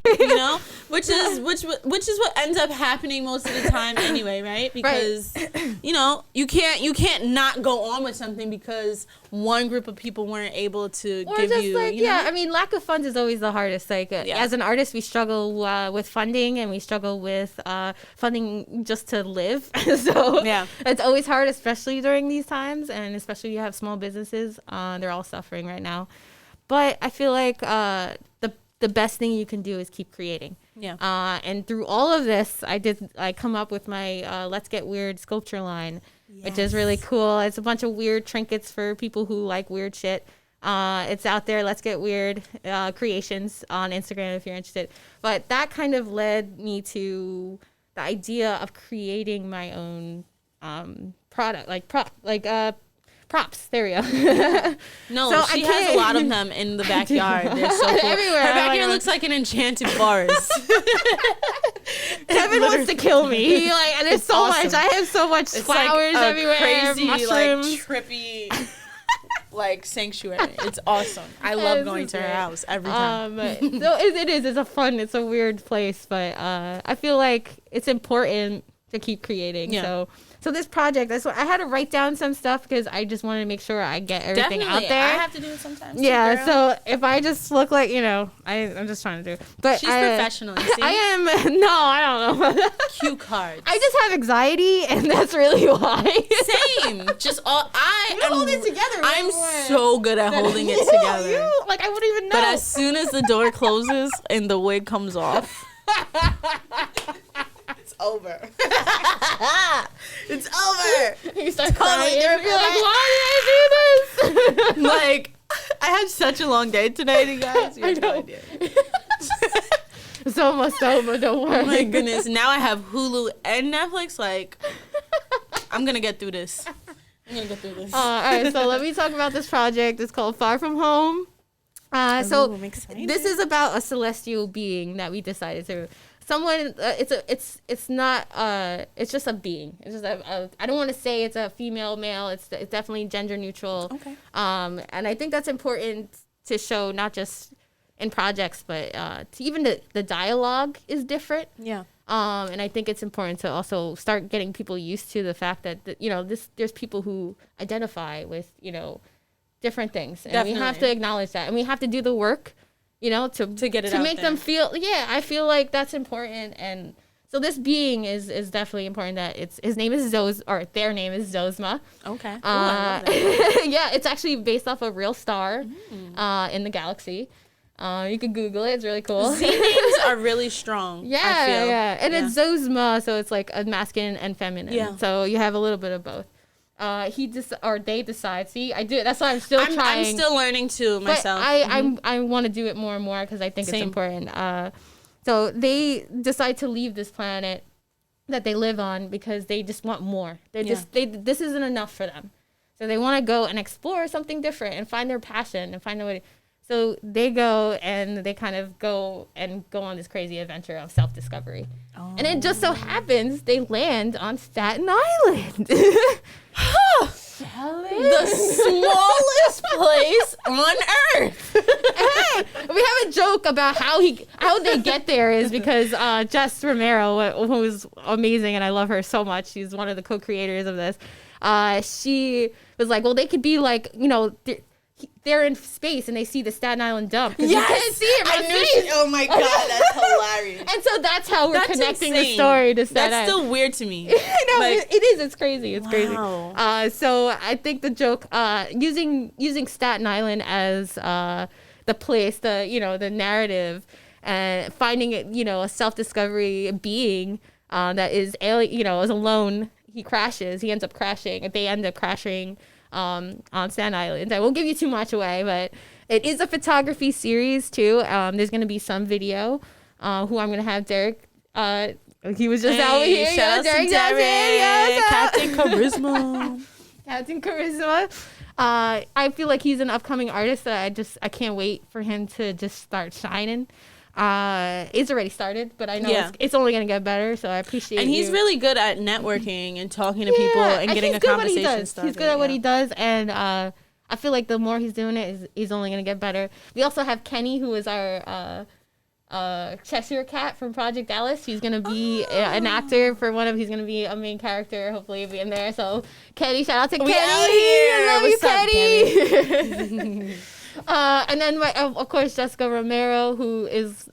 Which is what ends up happening most of the time anyway, right? Because you can't not go on with something because one group of people weren't able to give you. I mean, lack of funds is always the hardest. As an artist, we struggle with funding, and we struggle with funding just to live. So it's always hard, especially during these times, and especially you have small businesses. They're all suffering right now. But I feel like the best thing you can do is keep creating. Yeah. And through all of this, I come up with my Let's Get Weird sculpture line, which is really cool. It's a bunch of weird trinkets for people who like weird shit. It's out there. Let's Get Weird creations on Instagram if you're interested. But that kind of led me to the idea of creating my own product, props. There we go. No, so she has a lot of them in the backyard. They're so cool. Everywhere. Her backyard looks like an enchanted forest. Kevin wants to kill me. And there's so much. I have so much flowers everywhere. Crazy, mushrooms. Trippy, sanctuary. It's awesome. I love going to her house every time. So it is. It's it's a weird place, but I feel like it's important to keep creating. Yeah. So this project, that's what I had to write down some stuff because I just wanted to make sure I get everything out there. I have to do it sometimes. Yeah. Too, so if I just look like, I'm just trying to do it. But she's professional. You see? I am. No, I don't know. Cue cards. I just have anxiety, and that's really why. Same. Just all hold it together. I'm so good at holding it together. I wouldn't even know. But as soon as the door closes and the wig comes off. It's over. It's over. You start crying. You're like, why did I do this? I had such a long day today, you guys. You have no idea. It's almost over. Don't worry. Oh my goodness. Now I have Hulu and Netflix. I'm going to get through this. All right. So let me talk about this project. It's called Far From Home. So this is about a celestial being that we decided to. It's not it's just a being. It's just I don't want to say it's a female, male. It's definitely gender neutral. Okay. And I think that's important to show not just in projects, but even the dialogue is different. Yeah. And I think it's important to also start getting people used to the fact that, there's people who identify with, different things. And we have to acknowledge that. And we have to do the work, to get it to out make there. them feel, I feel like that's important. And so this being is definitely important that his name is their name is Zozma. Okay. Ooh, I love that. Yeah, it's actually based off a real star in the galaxy. You can Google it. It's really cool. Z names are really strong. Yeah, I feel. yeah. And it's Zozma, so it's like a masculine and feminine. Yeah. So you have a little bit of both. They decide. See, I do it. That's why I'm trying. I'm still learning too myself. But I want to do it more and more because I think it's important. So they decide to leave this planet that they live on because they just want more. This isn't enough for them. So they want to go and explore something different and find their passion and find a way. So they go and they kind of go on this crazy adventure of self-discovery. Oh. And it just so happens they land on Staten Island. The smallest place on earth. Hey, we have a joke about how they get there is because Jess Romero, who's amazing and I love her so much. She's one of the co-creators of this. She was like, well, they could be like, they're in space and they see the Staten Island dump. Yes! You can't see it. I knew oh my God, that's hilarious. And so that's how we're connecting the story to Staten Island. That's still weird to me. I know, it is. It's crazy. It's crazy. So I think the joke, using Staten Island as the place, the narrative, and finding it, a self-discovery being that is alien, is alone. He ends up crashing. They end up crashing on Staten Island. I won't give you too much away, but it is a photography series too. There's going to be some video. Who I'm going to have Derek. He was just out here. Shout out to Derek. Captain Charisma. Captain Charisma. I feel like he's an upcoming artist that I can't wait for him to just start shining. It's already started, but I know it's only going to get better, so I appreciate it. And he's really good at networking and talking to people and getting a conversation started. He's good at what he does, and I feel like the more he's doing it, he's only going to get better. We also have Kenny, who is our Cheshire Cat from Project Alice. He's going to be an actor for he's going to be a main character, hopefully he'll be in there. So, Kenny, shout out to Kenny. Out here. I love What's you, Kenny. And then of course Jessica Romero, who is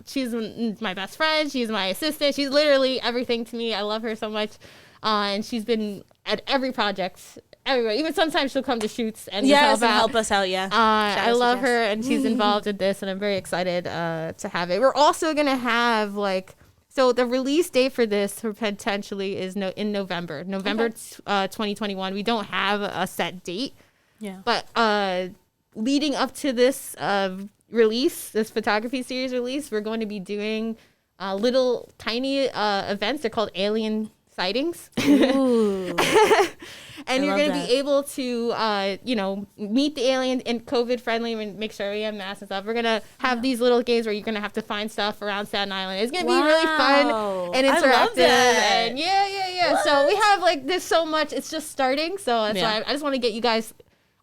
she's my best friend. She's my assistant. She's literally everything to me. I love her so much, and she's been at every project, everywhere. Even sometimes she'll come to shoots and help us out. Yeah, I love her, and she's involved in this, and I'm very excited to have it. We're also gonna have so the release date for this potentially is in November 2021. We don't have a set date. Yeah, but leading up to this this photography series release, we're going to be doing little tiny events. They're called alien sightings. Ooh. And you're going to be able to, meet the alien and COVID friendly and make sure we have masks and stuff. We're going to have these little games where you're going to have to find stuff around Staten Island. It's going to be really fun and interactive. I love that. And yeah. What? So we have there's so much. It's just starting. So that's why I just want to get you guys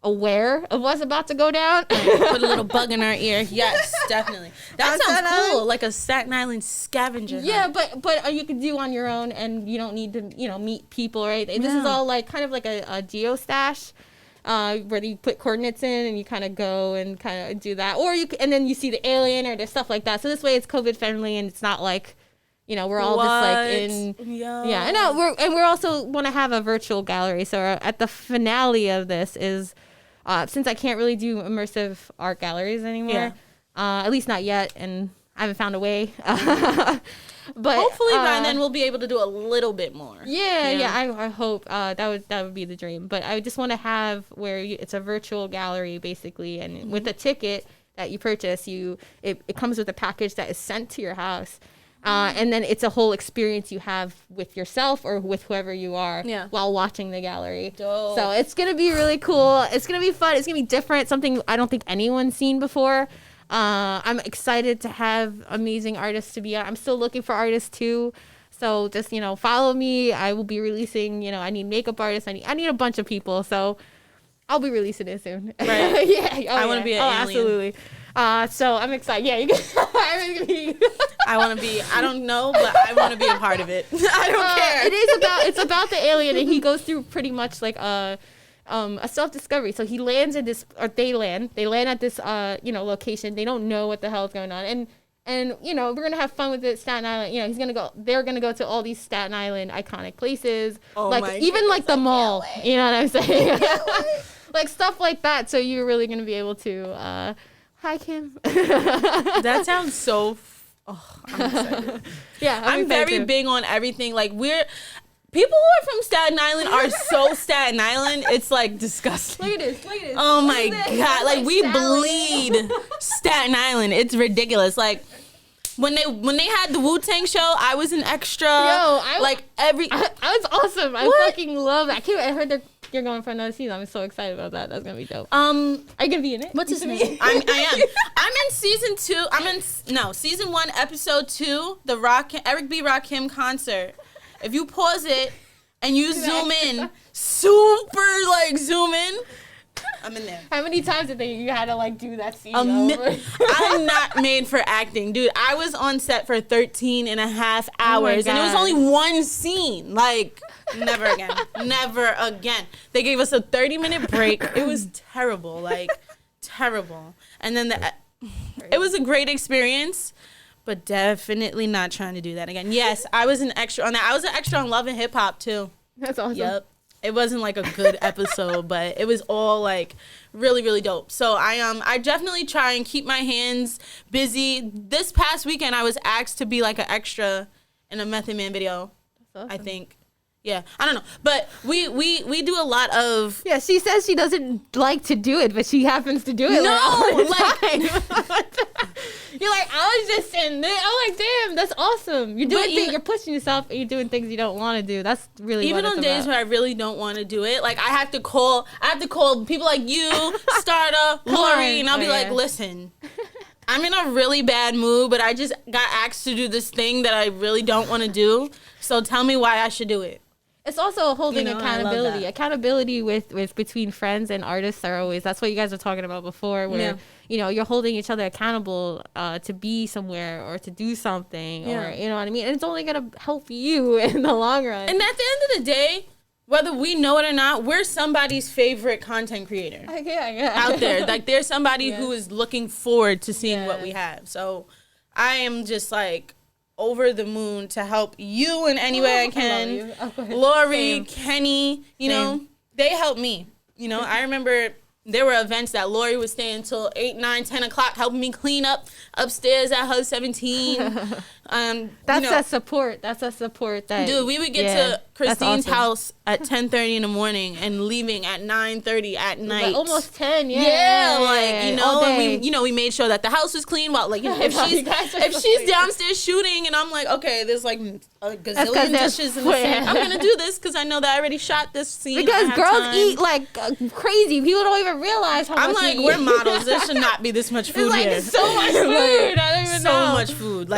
aware of what's about to go down. Put a little bug in our ear. Yes, definitely. That sounds cool. Like a Staten Island scavenger hunt. Yeah, but you can do on your own, and you don't need to meet people, right? This is all kind of like a geostash, where you put coordinates in and you kind of go and kind of do that, or and then you see the alien or there's stuff like that. So this way it's COVID friendly and it's not like we're all just in yeah. And we're also want to have a virtual gallery. So at the finale of this is. Since I can't really do immersive art galleries anymore, at least not yet, and I haven't found a way. But hopefully by then we'll be able to do a little bit more. Yeah. I hope that would be the dream. But I just want to have where it's a virtual gallery basically, and with a ticket that you purchase, it comes with a package that is sent to your house. And then it's a whole experience you have with yourself or with whoever you are while watching the gallery. Dope. So it's going to be really cool. It's going to be fun. It's going to be different, something I don't think anyone's seen before. I'm excited to have amazing artists to be on. I'm still looking for artists too. So just, follow me. I will be releasing, I need makeup artists. I need a bunch of people. So I'll be releasing it soon. Right. Yeah. I want to be an alien. Absolutely. So I'm excited. Yeah, you can. I want to be. I don't know, but I want to be a part of it. I don't care. It's about the alien, and he goes through pretty much like a self-discovery. So he lands in this, or they land at this location. They don't know what the hell is going on, and we're gonna have fun with it. Staten Island, they're gonna go to all these Staten Island iconic places, like the mall. You know what I'm saying? Like stuff like that. So you're really gonna be able to. Hi, Kim. That sounds so. I'm excited. Yeah, I'm very big on everything. Like people who are from Staten Island are so Staten Island. It's like disgusting. Look at this. Oh my God. Like we bleed Staten Island. It's ridiculous. Like when they had the Wu-Tang show, I was an extra. I was awesome. I fucking love that. I heard you're going for another season. I'm so excited about that. That's gonna be dope. Are you gonna be in it? What's his name? I am. I'm in season 2. Season 1, episode 2. The Eric B. Rakim concert. If you pause it and you zoom in, zoom in, I'm in there. How many times did you had to do that scene over? I'm not made for acting. Dude, I was on set for 13 and a half hours and it was only one scene. Never again. Never again. They gave us a 30-minute break. It was terrible. Terrible. And then it was a great experience. But definitely not trying to do that again. Yes, I was an extra on that. I was an extra on Love and Hip Hop too. That's awesome. Yep. It wasn't a good episode, but it was all really, really dope. So I definitely try and keep my hands busy. This past weekend I was asked to be an extra in a Method Man video. That's awesome. I think. Yeah, I don't know, but we do a lot of. Yeah, she says she doesn't like to do it, but she happens to do it. You're I was just in there. I'm damn, that's awesome. You're doing you're pushing yourself, and you're doing things you don't want to do. That's really even on days where I really don't want to do it. I have to call people like you, Starter, Lori, and I'll be listen. I'm in a really bad mood, but I just got asked to do this thing that I really don't want to do. So tell me why I should do it. It's also holding accountability. Accountability with between friends and artists are always, that's what you guys were talking about before, where you're holding each other accountable to be somewhere or to do something, or you know what I mean? And it's only gonna help you in the long run. And at the end of the day, whether we know it or not, we're somebody's favorite content creator. Out there. There's somebody who is looking forward to seeing what we have. So I am just over the moon to help you in any way I can. Lori, Kenny, they help me. I remember there were events that Lori would stay until 8, 9, 10 o'clock helping me clean up upstairs at Hub 17. That's a support. That's a support. Dude, we would get to Christine's house at 10:30 in the morning and leaving at 9:30 at night. Almost 10, and we made sure that the house was clean. While if she's downstairs shooting and I'm okay, there's a gazillion dishes in the sink. I'm gonna do this because I know that I already shot this scene. Because girls eat crazy. People don't even realize how much we eat. We're models. There should not be this much food here. So much food. I don't even know. So much food.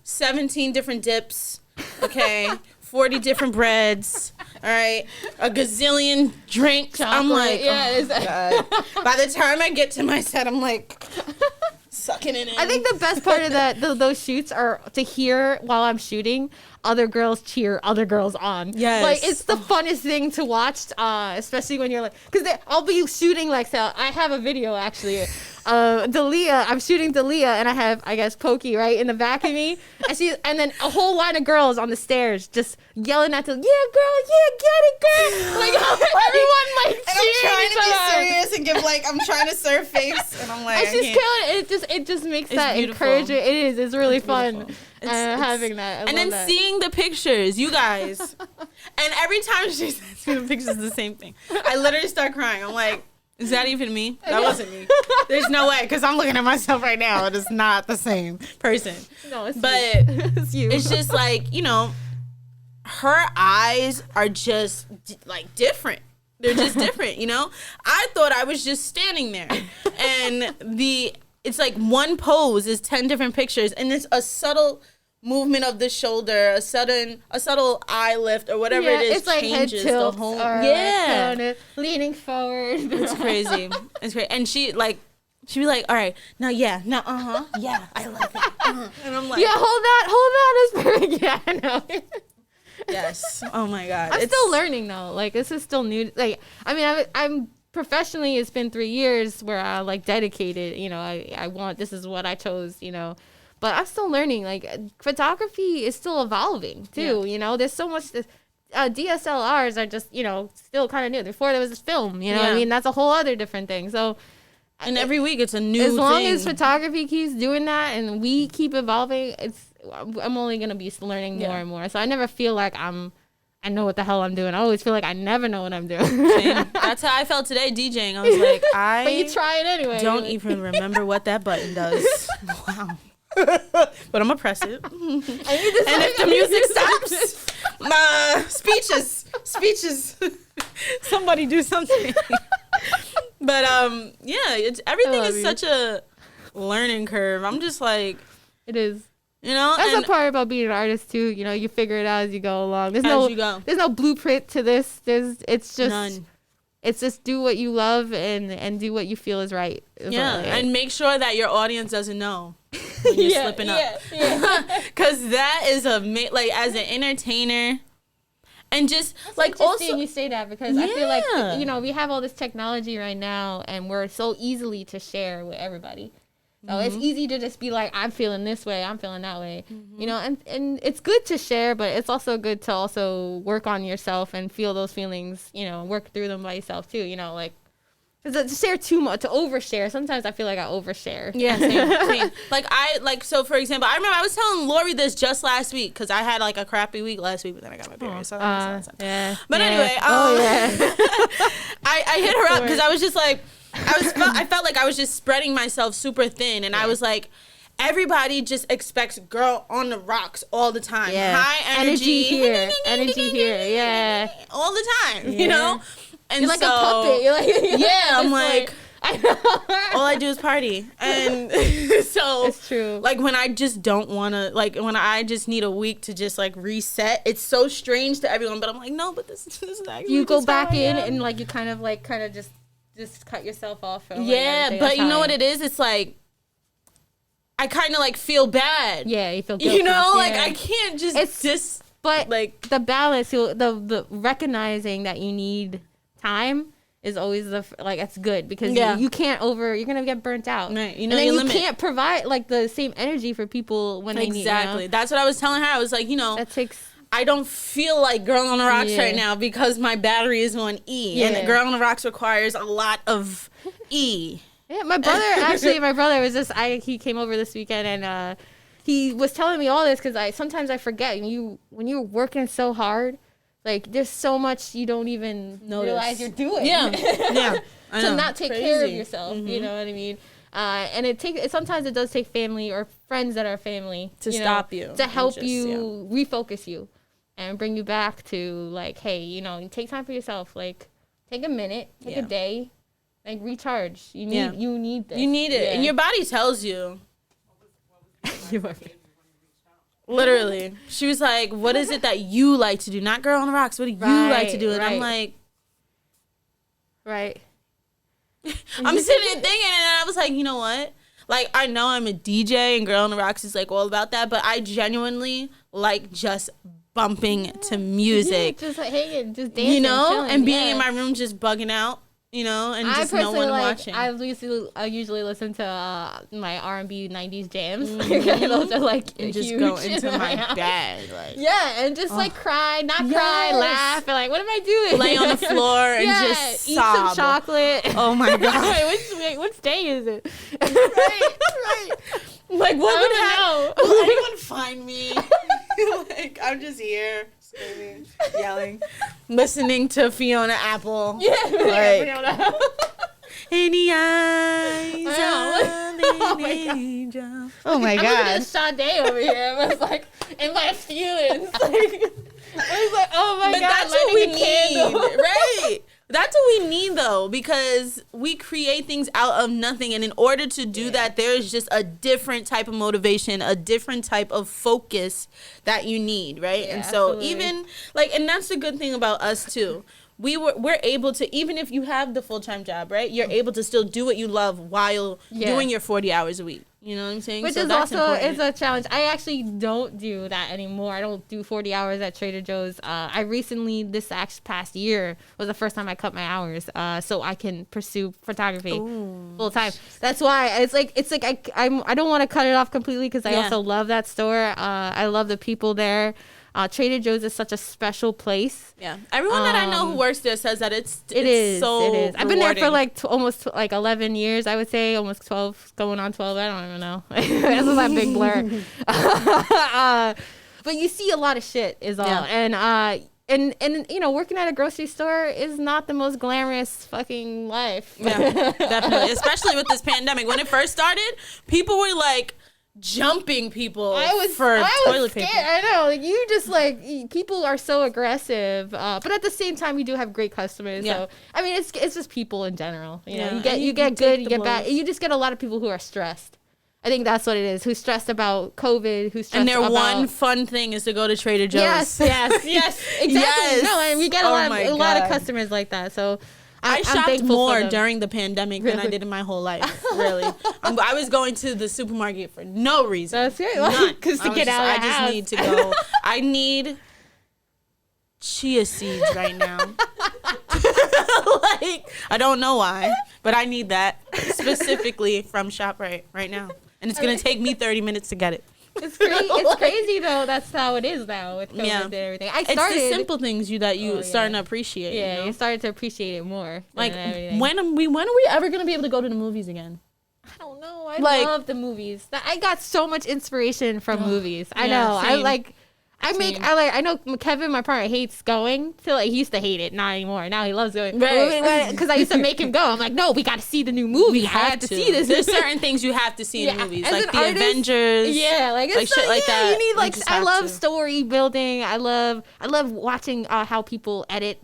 17 different dips. Okay. 40 different breads. All right. A gazillion drinks. Chocolate. I'm God. By the time I get to my set, I'm sucking it in. I think the best part of those shoots are to hear while I'm shooting other girls cheer other girls on. Yes. It's the funnest thing to watch, especially when you're because I'll be shooting so I have a video actually. Dalia, I'm shooting Dalia, and I have, I guess, Pokey right in the back of me, and then a whole line of girls on the stairs just yelling at Dalia, "Yeah, girl, yeah, get it, girl!" Everyone and I'm trying to be serious and give I'm trying to serve face, and I'm and she's killing it. It just makes that encouragement. It is. It's really fun. Having that. And then seeing the pictures, you guys. And every time she sends me the pictures, it's the same thing. I literally start crying. I'm is that even me? That wasn't me. There's no way, because I'm looking at myself right now. It is not the same person. No, it's but it's you. It's just her eyes are just different. They're just different, I thought I was just standing there. And it's one pose is 10 different pictures, and it's a subtle movement of the shoulder, a subtle eye lift or whatever it is, it's changes head tilts the whole leaning forward. It's crazy. It's crazy. And she She'd be like, all right, now, yeah, now, yeah, I love it. And I'm like, Yeah, hold that is perfect. Yeah, I know. yes. Oh my God. I'm still learning though. Like this is still new. Like I mean, I'm professionally. It's been 3 years where I like dedicated. You know, I want this is what I chose. You know, but I'm still learning. Like photography is still evolving too. You know, there's so much. DSLRs are just still kind of new. Before there was this film. You know, what I mean that's a whole other different thing. So. And every week it's a new As long thing. as photography keeps doing that and we keep evolving, I'm only gonna be learning more and more. So I never feel like I know what the hell I'm doing. I always feel like I never know what I'm doing. Same. That's how I felt today DJing. I was like, but you try it anyway. Don't even remember what that button does. Wow. But I'm gonna press it. And if the music stops, speeches. Somebody do something. But yeah, everything is such a learning curve. I'm just like, it is. That's the part about being an artist too. You figure it out as you go along. There's no blueprint to this. It's just none. It's just do what you love and do what you feel is right. And make sure that your audience doesn't know when you're slipping up. Because that is like as an entertainer. And just like also you say that because I feel like we have all this technology right now and we're so easily to share with everybody. So it's easy to just be like, I'm feeling this way, I'm feeling that way. And it's good to share, but it's also good to also work on yourself and feel those feelings, work through them by yourself too, like to share too much, to overshare. Sometimes I feel like I overshare. Yeah, same. So for example, I remember I was telling Lori this just last week because I had like a crappy week last week, but then I got my period. So anyway, I hit her up because I was just like, I felt like I was just spreading myself super thin, and I was like, everybody just expects girl on the rocks all the time. High energy here, all the time. You know. And you're like a puppet. You're like, I'm like, all I do is party. And so it's true. Like when I just don't want to, like when I just need a week to just like reset, it's so strange to everyone, but I'm like, no, but this is actually you go back in and like you kind of just cut yourself off. Yeah, but you know what it is? It's like, I kind of like feel bad. Yeah, you feel guilty. Like I can't just but like the balance, the recognizing that you need time is always it's good because you can't you're gonna get burnt out, right? And then you can't provide like the same energy for people when they need. Exactly. That's what I was telling her. I was like, that takes. I don't feel like Girl on the Rocks right now because my battery is on E, and Girl on the Rocks requires a lot of E. Yeah, my brother was just he came over this weekend and he was telling me all this because sometimes I forget when you're working so hard. Like, there's so much you don't even realize you're doing. Yeah. I know. To not take care of yourself, you know what I mean? And sometimes it does take family or friends that are family to stop you. To help you refocus you and bring you back to, like, hey, take time for yourself. Like, take a minute, take a day, like, recharge. You need this. You need it. And your body tells you. You are Literally. She was like, what is it that you like to do? Not Girl on the Rocks. What do you like to do? And I'm like... Right. I'm sitting there thinking, and I was like, you know what? Like, I know I'm a DJ, and Girl on the Rocks is, like, all about that, but I genuinely like just bumping to music. Just, like, hanging, just dancing, chilling, and being in my room just bugging out. And just no one watching. I usually listen to my R&B 90s jams. Those are like and just huge go into my bed. Like, and just like cry, cry, laugh, and like, what am I doing? Lay on the floor and just eat sob. some chocolate. Oh my god! Which day is it? right. Like, what would happen? Will anyone find me? Like, I'm just here. Screaming, yelling, listening to Fiona Apple. Yeah, like, in the eyes of an angel. Oh my god! I'm looking at Sade over here. I was like, in my feelings. Like, I was like, oh my god! That's what we need, right? That's what we need, though, because we create things out of nothing. And in order to do that, there's just a different type of motivation, a different type of focus that you need, right? Yeah, and so absolutely. even, like, and that's the good thing about us, too. we're able to, even if you have the full-time job, right? You're able to still do what you love while doing your 40 hours a week. You know what I'm saying? Which so is that's also important. is a challenge. I actually don't do that anymore. I don't do 40 hours at Trader Joe's. I recently, this past year, was the first time I cut my hours, so I can pursue photography full time. That's why it's like I don't want to cut it off completely because I also love that store. I love the people there. Trader Joe's is such a special place. Yeah, everyone that I know who works there says that it's so it is. I've been there for rewarding. like almost like 11 years, I would say, almost 12, going on 12. I don't even know. This is that big blur. But you see a lot of shit is all, and you know, working at a grocery store is not the most glamorous fucking life. Yeah, definitely, especially with this pandemic. When it first started, people were like jumping people for toilet paper. I know, like you just like people are so aggressive, but at the same time, you do have great customers. Yeah. So I mean, it's just people in general. You know, you get good, you get bad. You just get a lot of people who are stressed. I think that's what it is. Who's stressed about COVID? Who's stressed And their about one fun thing is to go to Trader Joe's. yes, exactly. Yes. No, and we get a lot of customers like that. So I I'm shopped thankful for more them. during the pandemic than I did in my whole life. Really, I was going to the supermarket for no reason. That's right. None. Because to I get out of the house. just need to go. I need chia seeds right now. Like, I don't know why, but I need that specifically from ShopRite right now, and it's gonna take me 30 minutes to get it. It's crazy. It's crazy though. That's how it is now with COVID and everything. I started. It's the simple things starting to appreciate. Yeah, you know? you started to appreciate it more. Like everything. when are we ever gonna be able to go to the movies again? I don't know. I Like- love the movies. I got so much inspiration from movies. I yeah, know. same. I know Kevin, my partner, hates going. He used to hate it, not anymore. Now he loves going. Right. Because I used to make him go. I'm like, no, we got to see the new movie. I have to see this. There's certain things you have to see in movies, as like an the artist, Avengers. Yeah, like it's shit like that. You need You just I have love to. story building. I love watching how people edit.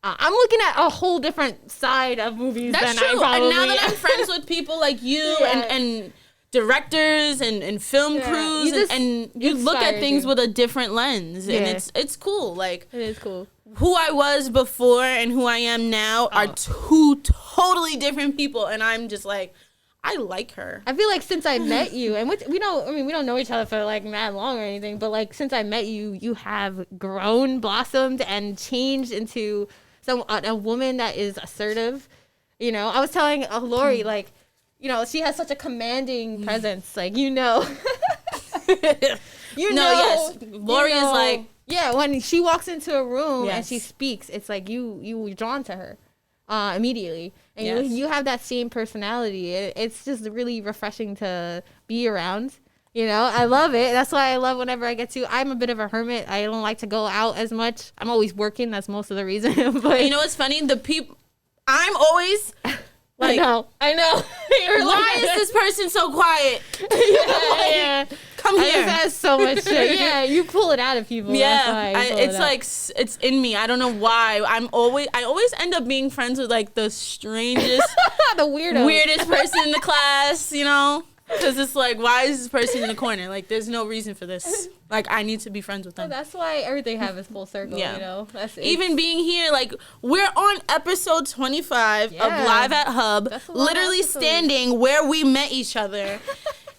I'm looking at a whole different side of movies That's than true. I probably. And now that I'm friends with people like you and directors and film crews, and you look at inspire things you. with a different lens, and it's cool. Like, it is cool. who I was before and who I am now are two totally different people, and I'm just like, I like her. I feel like since I met you, and we don't know each other for like mad long or anything, but like since I met you, you have grown, blossomed, and changed into a woman that is assertive. You know, I was telling Lori, like, you know, she has such a commanding presence, like, you know. Yes, Lori is like, yeah, when she walks into a room and she Yes. speaks, it's like you're drawn to her immediately, and Yes. you have that same personality. It's just really refreshing to be around. You know, I love it. That's why I love whenever I get to. I'm a bit of a hermit. I don't like to go out as much. I'm always working. That's most of the reason. But you know what's funny? The people, I'm always like, I know. You're why like, is this person so quiet? yeah. Come I here. just have so much shit. Yeah, you pull it out of people. That's why you pull it it's out. like it's in me. I don't know why. I always end up being friends with like the strangest, the weirdo. weirdest person in the class. You know, because it's like, why is this person in the corner? Like, there's no reason for this. Like, I need to be friends with them. That's why everything happens full circle. Yeah. You know, Even being here, like, we're on episode 25 of Yeah. Live at Hub, That's a lot of literally episodes. standing where we met each other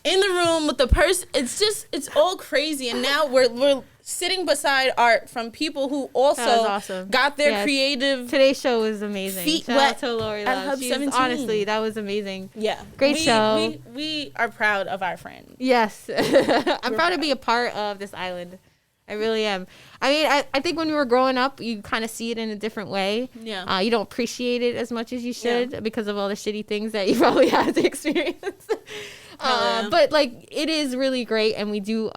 in the room with the person. It's all crazy. And now we're sitting beside art from people who also That was awesome. got their Yeah. creative. Today's show was amazing. Feet Shout wet out to Lori at Love. Hub She's 17. honestly, that was amazing. Yeah. Great show. We are proud of our friend. Yes. I'm proud to be a part of this island. I really am. I mean, I think when we were growing up, you kind of see it in a different way. Yeah. You don't appreciate it as much as you should because of all the shitty things that you probably had to experience. Yeah. But, like, it is really great, and we do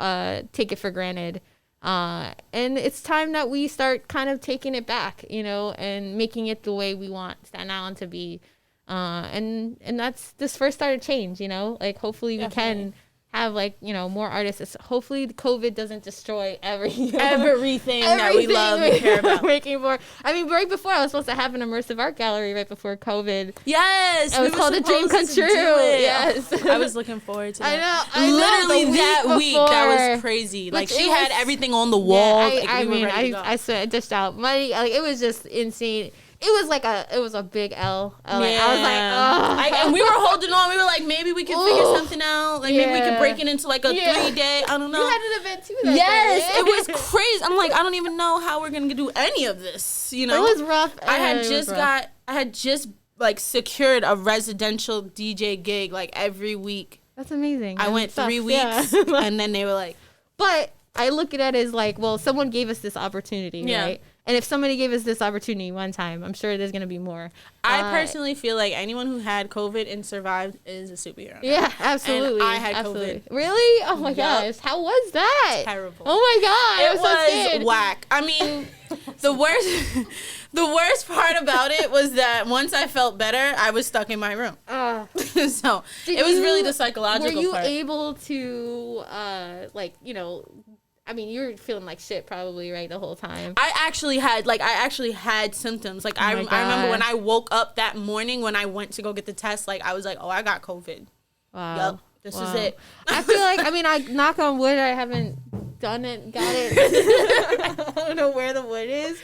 take it for granted. And it's time that we start kind of taking it back, you know, and making it the way we want Staten Island to be. And that's this first start of change, you know, like hopefully we can have like, you know, more artists. Hopefully COVID doesn't destroy everything that we love and care about. Making more. I mean, right before I was supposed to have an immersive art gallery right before COVID. Yes. It was called A Dream Come True. Yes. I was looking forward to that. I know. Literally the that week, that before. was crazy. Like, Which she it had was- everything on the wall. Yeah, like, we were ready to go. I swear, I dished out money. Like, it was just insane. it was a big L. Like, I was like, oh. And we were holding on. We were like, maybe we could figure something out. Like, maybe we could break it into like a 3-day. I don't know. You had an event too. That yes, day. it was crazy. I'm like, I don't even know how we're gonna do any of this. You know, it was rough. I had just like secured a residential DJ gig like every week. That's amazing. I went 3 weeks, and then they were like, but I look at it as like, well, someone gave us this opportunity, right? And if somebody gave us this opportunity one time, I'm sure there's going to be more. I personally feel like anyone who had COVID and survived is a superhero. Yeah, absolutely. And I had COVID. Really? Oh my gosh. How was that? Terrible. Oh my God. It was whack. I mean, the worst part about it was that once I felt better, I was stuck in my room. So it was really the psychological part. Were you able to, like, you know, I mean, you were feeling like shit probably, right, the whole time. I actually had symptoms. Like, I remember when I woke up that morning when I went to go get the test, like, I was like, oh, I got COVID. Wow. Yup, this is it. I feel like, I mean, I knock on wood, I haven't got it. I don't know where the wood is.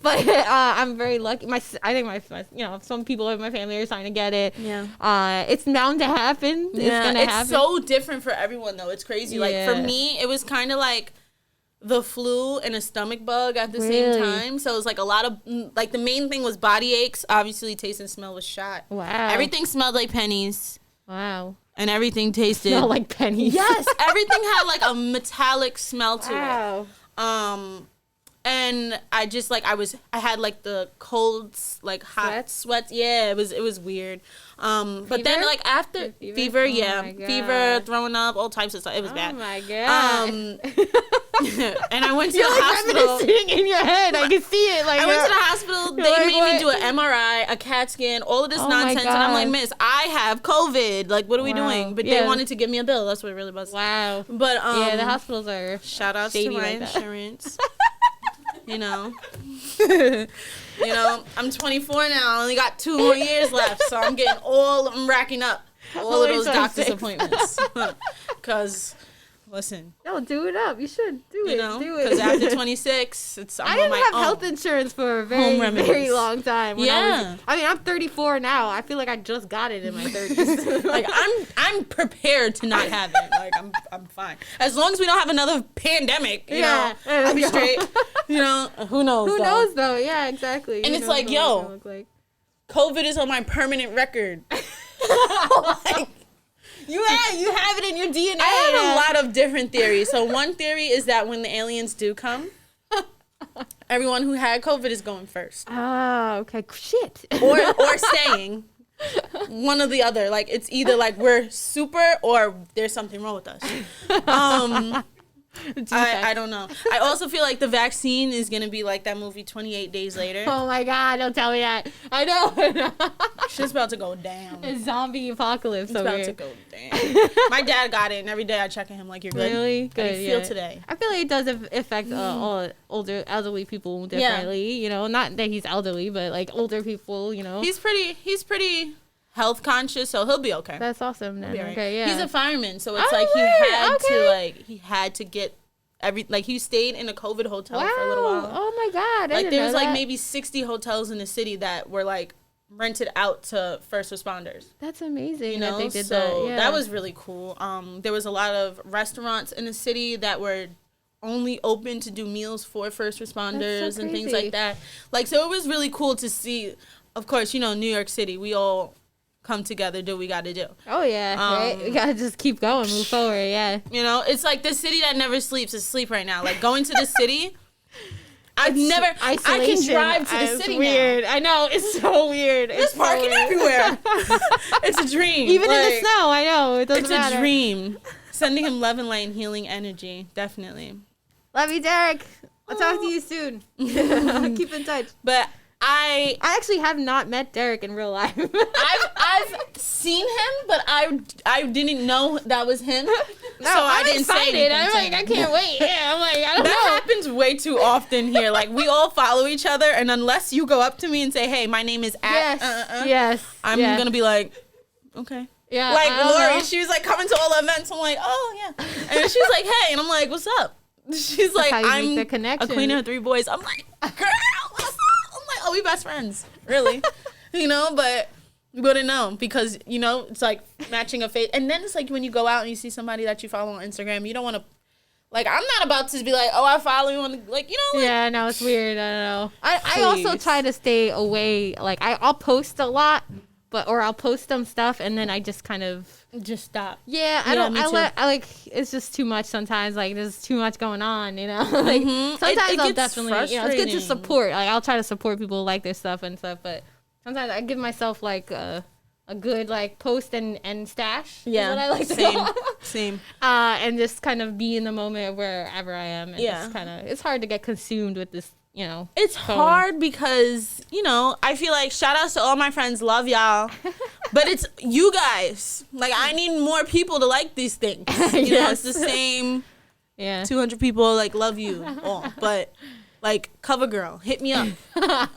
But I'm very lucky. I think my you know, some people in my family are starting to get it. Yeah. It's bound to happen. It's gonna happen. It's so different for everyone, though. It's crazy. Yeah. Like, for me, it was kind of like the flu and a stomach bug at the same time. So it was like a lot of, like, the main thing was body aches. Obviously, taste and smell was shot. Wow. Everything smelled like pennies. Wow. And everything tasted. Smelled like pennies. Yes. Everything had like a metallic smell to it. And I just like, I had like the colds, like hot sweats. Yeah, it was weird. But then like after fever, fever, throwing up, all types of stuff. It was bad. Oh my God. And I went to the hospital. Sitting in your head, I can see it. Like, I went to the hospital. They made me do an MRI, a CAT scan, all of this nonsense, and I'm like, Miss, I have COVID. Like, what are we doing? But they wanted to give me a bill. That's what it really was. Wow. But yeah, the hospitals are shout outs to my insurance. You know, I'm 24 now. I only got 2 more years left, so I'm racking up all of those doctor's appointments. Because, listen. No, do it up. You should do it. Do it. Because after 26, I didn't have health insurance for a very long time. I mean, I'm 34 now. I feel like I just got it in my 30s. Like, I'm prepared to not have it. Like, I'm fine. As long as we don't have another pandemic, you know, I'll be straight. You know, who knows? Who knows, though? Yeah, exactly. And it's like, yo, COVID is on my permanent record. Like, you have it in your DNA. I have a lot of different theories. So one theory is that when the aliens do come, everyone who had COVID is going first. Oh, okay. Shit. Or staying. One or the other. Like, it's either like we're super or there's something wrong with us. I don't know. I also feel like the vaccine is going to be like that movie 28 Days Later. Oh my God, don't tell me that. I know. Shit's about to go down. A zombie apocalypse. It's about to go down. My dad got it, and every day I check on him like, you're good. Really? Good. How do you feel today? I feel like it does affect all elderly people differently. You know, not that he's elderly, but like older people, you know. He's pretty health conscious, so he'll be okay. That's awesome then. Right. Okay, yeah. He's a fireman, so it's he had to get he stayed in a COVID hotel for a little while. Oh my God. Like, there was like maybe 60 hotels in the city that were like rented out to first responders. That's amazing. You know, that they did so that. Yeah. that was really cool. There was a lot of restaurants in the city that were only open to do meals for first responders and things like that. Like, so it was really cool to see. Of course, you know, New York City, we all come together, do what we got to do. Oh, yeah. Right? We got to just keep going, move forward, yeah. You know, it's like the city that never sleeps is asleep right now. Like, going to the city, I can drive to the city weird. now. I know, it's so weird. There's parking everywhere. It's a dream. Even in the snow, I know. It doesn't matter. It's a dream. Sending him love and light and healing energy, definitely. Love you, Derek. I'll talk to you soon. Keep in touch. But I actually have not met Derek in real life. I've seen him, but I didn't know that was him. No, so I didn't excited. say anything. I'm like, I can't wait. Yeah, I'm like, I don't know. That happens way too often here. Like, we all follow each other, and unless you go up to me and say, "Hey, my name is yes, I'm gonna be like, okay. Yeah. Like Lori, she was like coming to all the events. I'm like, oh yeah, and she's like, hey, and I'm like, what's up? She's like, I'm a queen of 3 boys. I'm like, girl, what's up? I'm like, oh, we best friends. really, you know, but you wouldn't know because, you know, it's like matching a face. And then it's like when you go out and you see somebody that you follow on Instagram, you don't want to, like, I'm not about to be like, oh, I follow you on, like, you know. Like, yeah, no, it's weird. I don't know. I also try to stay away. Like, I'll post a lot, or I'll post some stuff and then I just kind of just stop. Yeah, I like it's just too much sometimes. Like there's too much going on, you know. Like sometimes I'll definitely, you know, it's good to support. Like I'll try to support people who like their stuff and stuff, but sometimes I give myself like a good like post and stash. Yeah, is what I like same. And just kind of be in the moment wherever I am. And yeah, just kind of it's hard to get consumed with this. You know, it's hard because, you know, I feel like shout outs to all my friends, love y'all, but it's you guys. Like I need more people to like these things. You know, it's the same. Yeah, 200 people like love you all, but like cover girl, hit me up,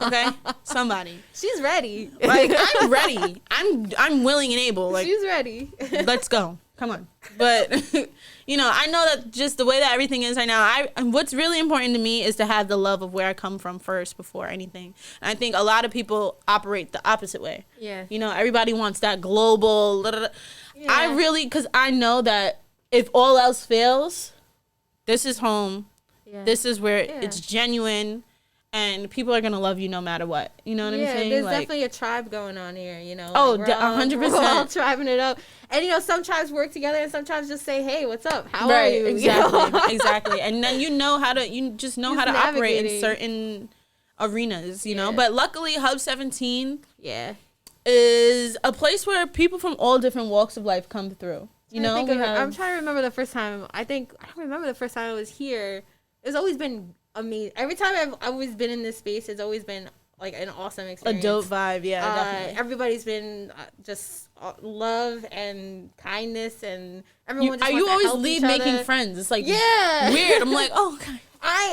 okay? Somebody. She's ready. Like I'm ready. I'm willing and able. Like she's ready. Let's go. Come on. But you know, I know that just the way that everything is right now, what's really important to me is to have the love of where I come from first before anything. And I think a lot of people operate the opposite way. Yeah. You know, everybody wants that global. Yeah. I really, because I know that if all else fails, this is home. Yeah. This is where it's genuine. And people are gonna love you no matter what. You know what I'm saying? There's like, definitely a tribe going on here. You know. Oh, like 100%. We're all tribing it up, and you know, some tribes work together, and some tribes just say, "Hey, what's up? How are you?" Exactly, you know? Exactly. And then you know how to. You just know how to operate in certain arenas. You know. But luckily, Hub 17. Yeah. Is a place where people from all different walks of life come through. You know. I'm trying to remember the first time. I don't remember the first time I was here. It's always been amazing. Every time I've always been in this space, it's always been like an awesome experience. A dope vibe, yeah, definitely. Everybody's been just love and kindness, and everyone. You always leave making friends. It's like weird. I'm like, oh, okay.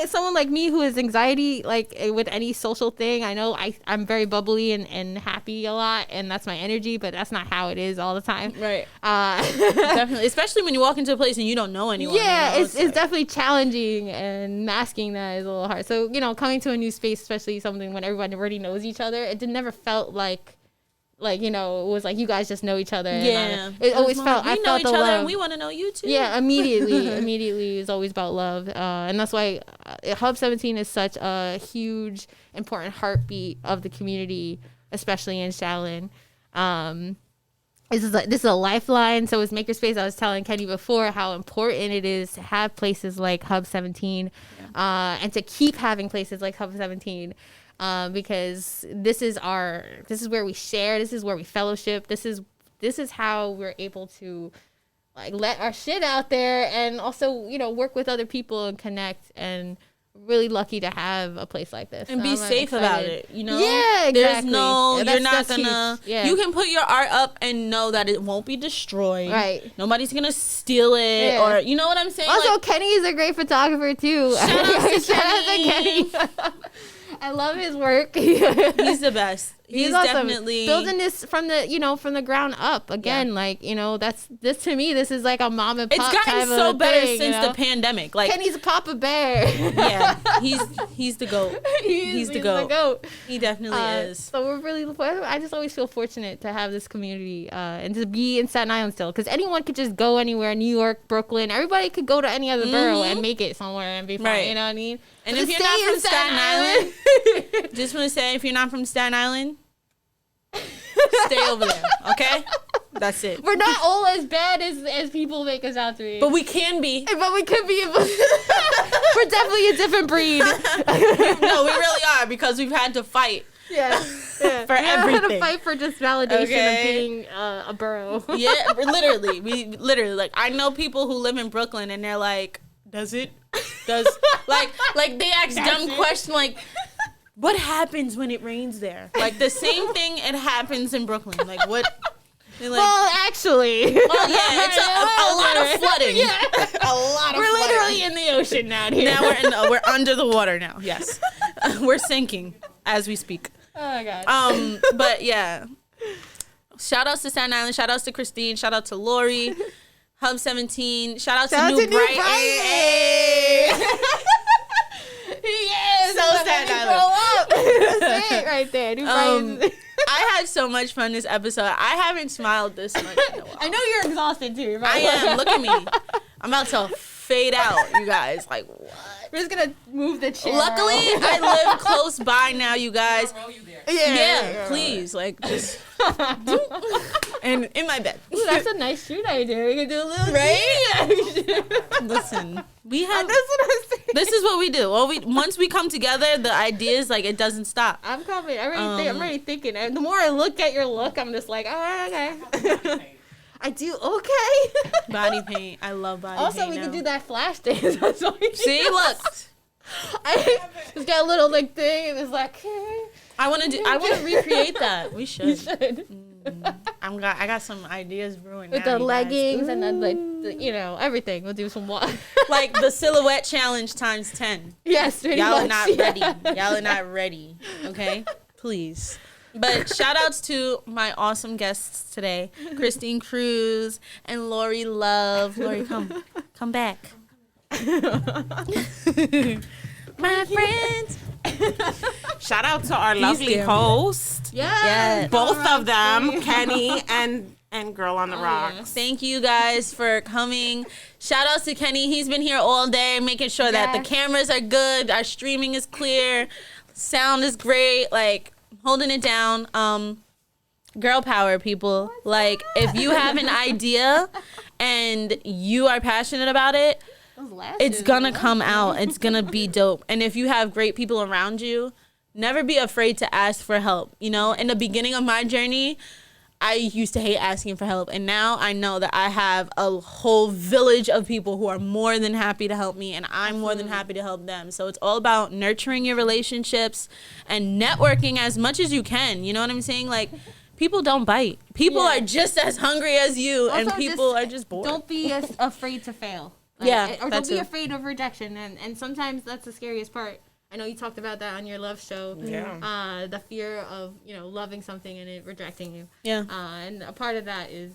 Someone like me who has anxiety, like with any social thing, I know I'm very bubbly and happy a lot, and that's my energy, but that's not how it is all the time. Right. Definitely. Especially when you walk into a place and you don't know anyone. Yeah, you know? it's definitely challenging, and masking that is a little hard. So, you know, coming to a new space, especially something when everyone already knows each other, it never felt like, you know, it was like you guys just know each other. Yeah. It always felt, we know each other and we want to know you too. Yeah, immediately is always about love. And that's why Hub 17 is such a huge, important heartbeat of the community, especially in Shaolin. This is a lifeline. So as Makerspace, I was telling Kenny before how important it is to have places like Hub 17 and to keep having places like Hub 17. Because this is where we share, this is where we fellowship, this is how we're able to like let our shit out there and also, you know, work with other people and connect, and really lucky to have a place like this. And be safe about it, you know? Yeah, exactly. There's you're not gonna, you can put your art up and know that it won't be destroyed. Right. Nobody's gonna steal it or, you know what I'm saying? Also, like, Kenny is a great photographer too. Shout out to Kenny. I love his work. He's the best. He's awesome. Definitely building this from the ground up again. Yeah. Like, you know, this to me, this is like a mom and pop. It's gotten so better since the pandemic. Like, Kenny's a Papa Bear. Yeah, he's the GOAT. He's the GOAT. He definitely is. So we're really. I just always feel fortunate to have this community and to be in Staten Island still, because anyone could just go anywhere. New York, Brooklyn, everybody could go to any other borough and make it somewhere and be fine. Right. You know what I mean? And if you're not from Staten Island, just want to say, if you're not from Staten Island, stay over there, okay? That's it. We're not all as bad as people make us out to be. But we can be. But we could be. We're definitely a different breed. No, we really are, because we've had to fight. Yeah. For everything. We had to fight for just validation of being a borough. Yeah, literally. We literally, like, I know people who live in Brooklyn and they're like, does like they ask dumb question like, what happens when it rains there? Like the same thing it happens in Brooklyn. Like what? Like, well, actually. Well, yeah, it's a lot of flooding. Yeah. A lot of We're flooding. literally in the ocean now here. Now we're under the water now. Yes. We're sinking as we speak. Oh god. But yeah. Shout outs to Staten Island, shout outs to Christine, shout out to Lori. Hub 17. Shout out to New Brighton. Yes. So Staten Island. Grow up. That's it right there. I had so much fun this episode. I haven't smiled this much in a while. I know you're exhausted too. I am. Look at me. I'm about to fade out, you guys. Like, what? We're just gonna move the chair. Luckily, I live close by now, you guys. I'll roll you there. Yeah, please. Like, just. And in my bed. Ooh, that's a nice shoot idea. We can do a little Right? Listen, we have. That's what I'm saying. This is what we do. Once we come together, the ideas, like, it doesn't stop. I'm coming. I'm already thinking. And the more I look at your look, I'm just like, oh, okay. I do okay. Body paint. I love body paint. Also, we can do that flash dance. That's what we See, do. look. I just got a little like thing, and it's like. I want to recreate that. We should. You should. I got some ideas brewing With now, the you leggings guys. and then like everything. We'll do some water. Like the silhouette challenge times 10. Yes, pretty Y'all are much. not ready. Y'all are not ready. Okay? Please. But shout outs to my awesome guests today, Christine Cruz and Lori Love. Lori, come back. My friends. Shout out to our lovely dear. host. Yes. Both All of them, right. Kenny and Girl on the Rocks. Thank you guys for coming. Shout outs to Kenny. He's been here all day making sure that the Yes. cameras are good, our streaming is clear, sound is great, like holding it down. Girl power, people. Like, if you have an idea and you are passionate about it, it's gonna come out. It's gonna be dope. And if you have great people around you, never be afraid to ask for help. You know, in the beginning of my journey, I used to hate asking for help. And now I know that I have a whole village of people who are more than happy to help me. And I'm more than happy to help them. So it's all about nurturing your relationships and networking as much as you can. You know what I'm saying? Like, people don't bite. People are just as hungry as you. Also, and people are just bored. Don't be afraid to fail. Like, Yeah, or that don't be too. afraid of rejection, and sometimes that's the scariest part. I know you talked about that on your love show. Yeah. The fear of loving something and it rejecting you. Yeah. And a part of that is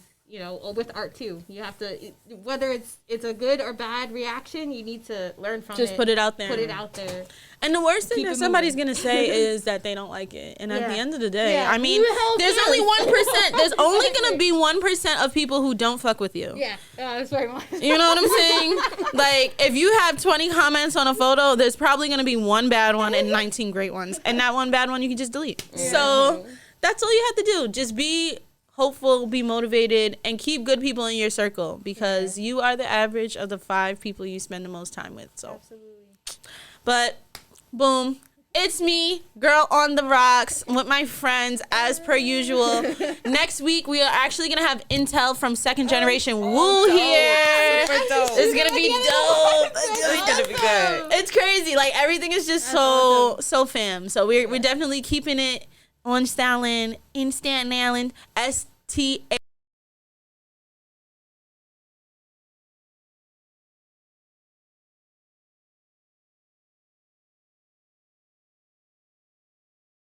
with art too. You have to, whether it's a good or bad reaction, you need to learn from it. Just put it out there. Put it out there. And the worst thing Keep that it somebody's moving. gonna say is that they don't like it. And at the end of the day, Yeah. I mean, Who the hell there's cares? only 1%. There's only gonna be 1% of people who don't fuck with you. Yeah, that's very much. You know what I'm saying? Like, if you have 20 comments on a photo, there's probably gonna be one bad one and 19 great ones. And that one bad one you can just delete. So that's all you have to do. Just be hopeful, be motivated, and keep good people in your circle, because you are the average of the 5 people you spend the most time with. So, but boom. It's me, Girl on the Rocks, with my friends, as per usual. Next week, we are actually going to have intel from Second Generation Woo here. Super dope. It's going to be dope. It's gonna be good. It's crazy. Like, everything is just so fam. So we're definitely keeping it on Staten Island, in Staten Island, STA.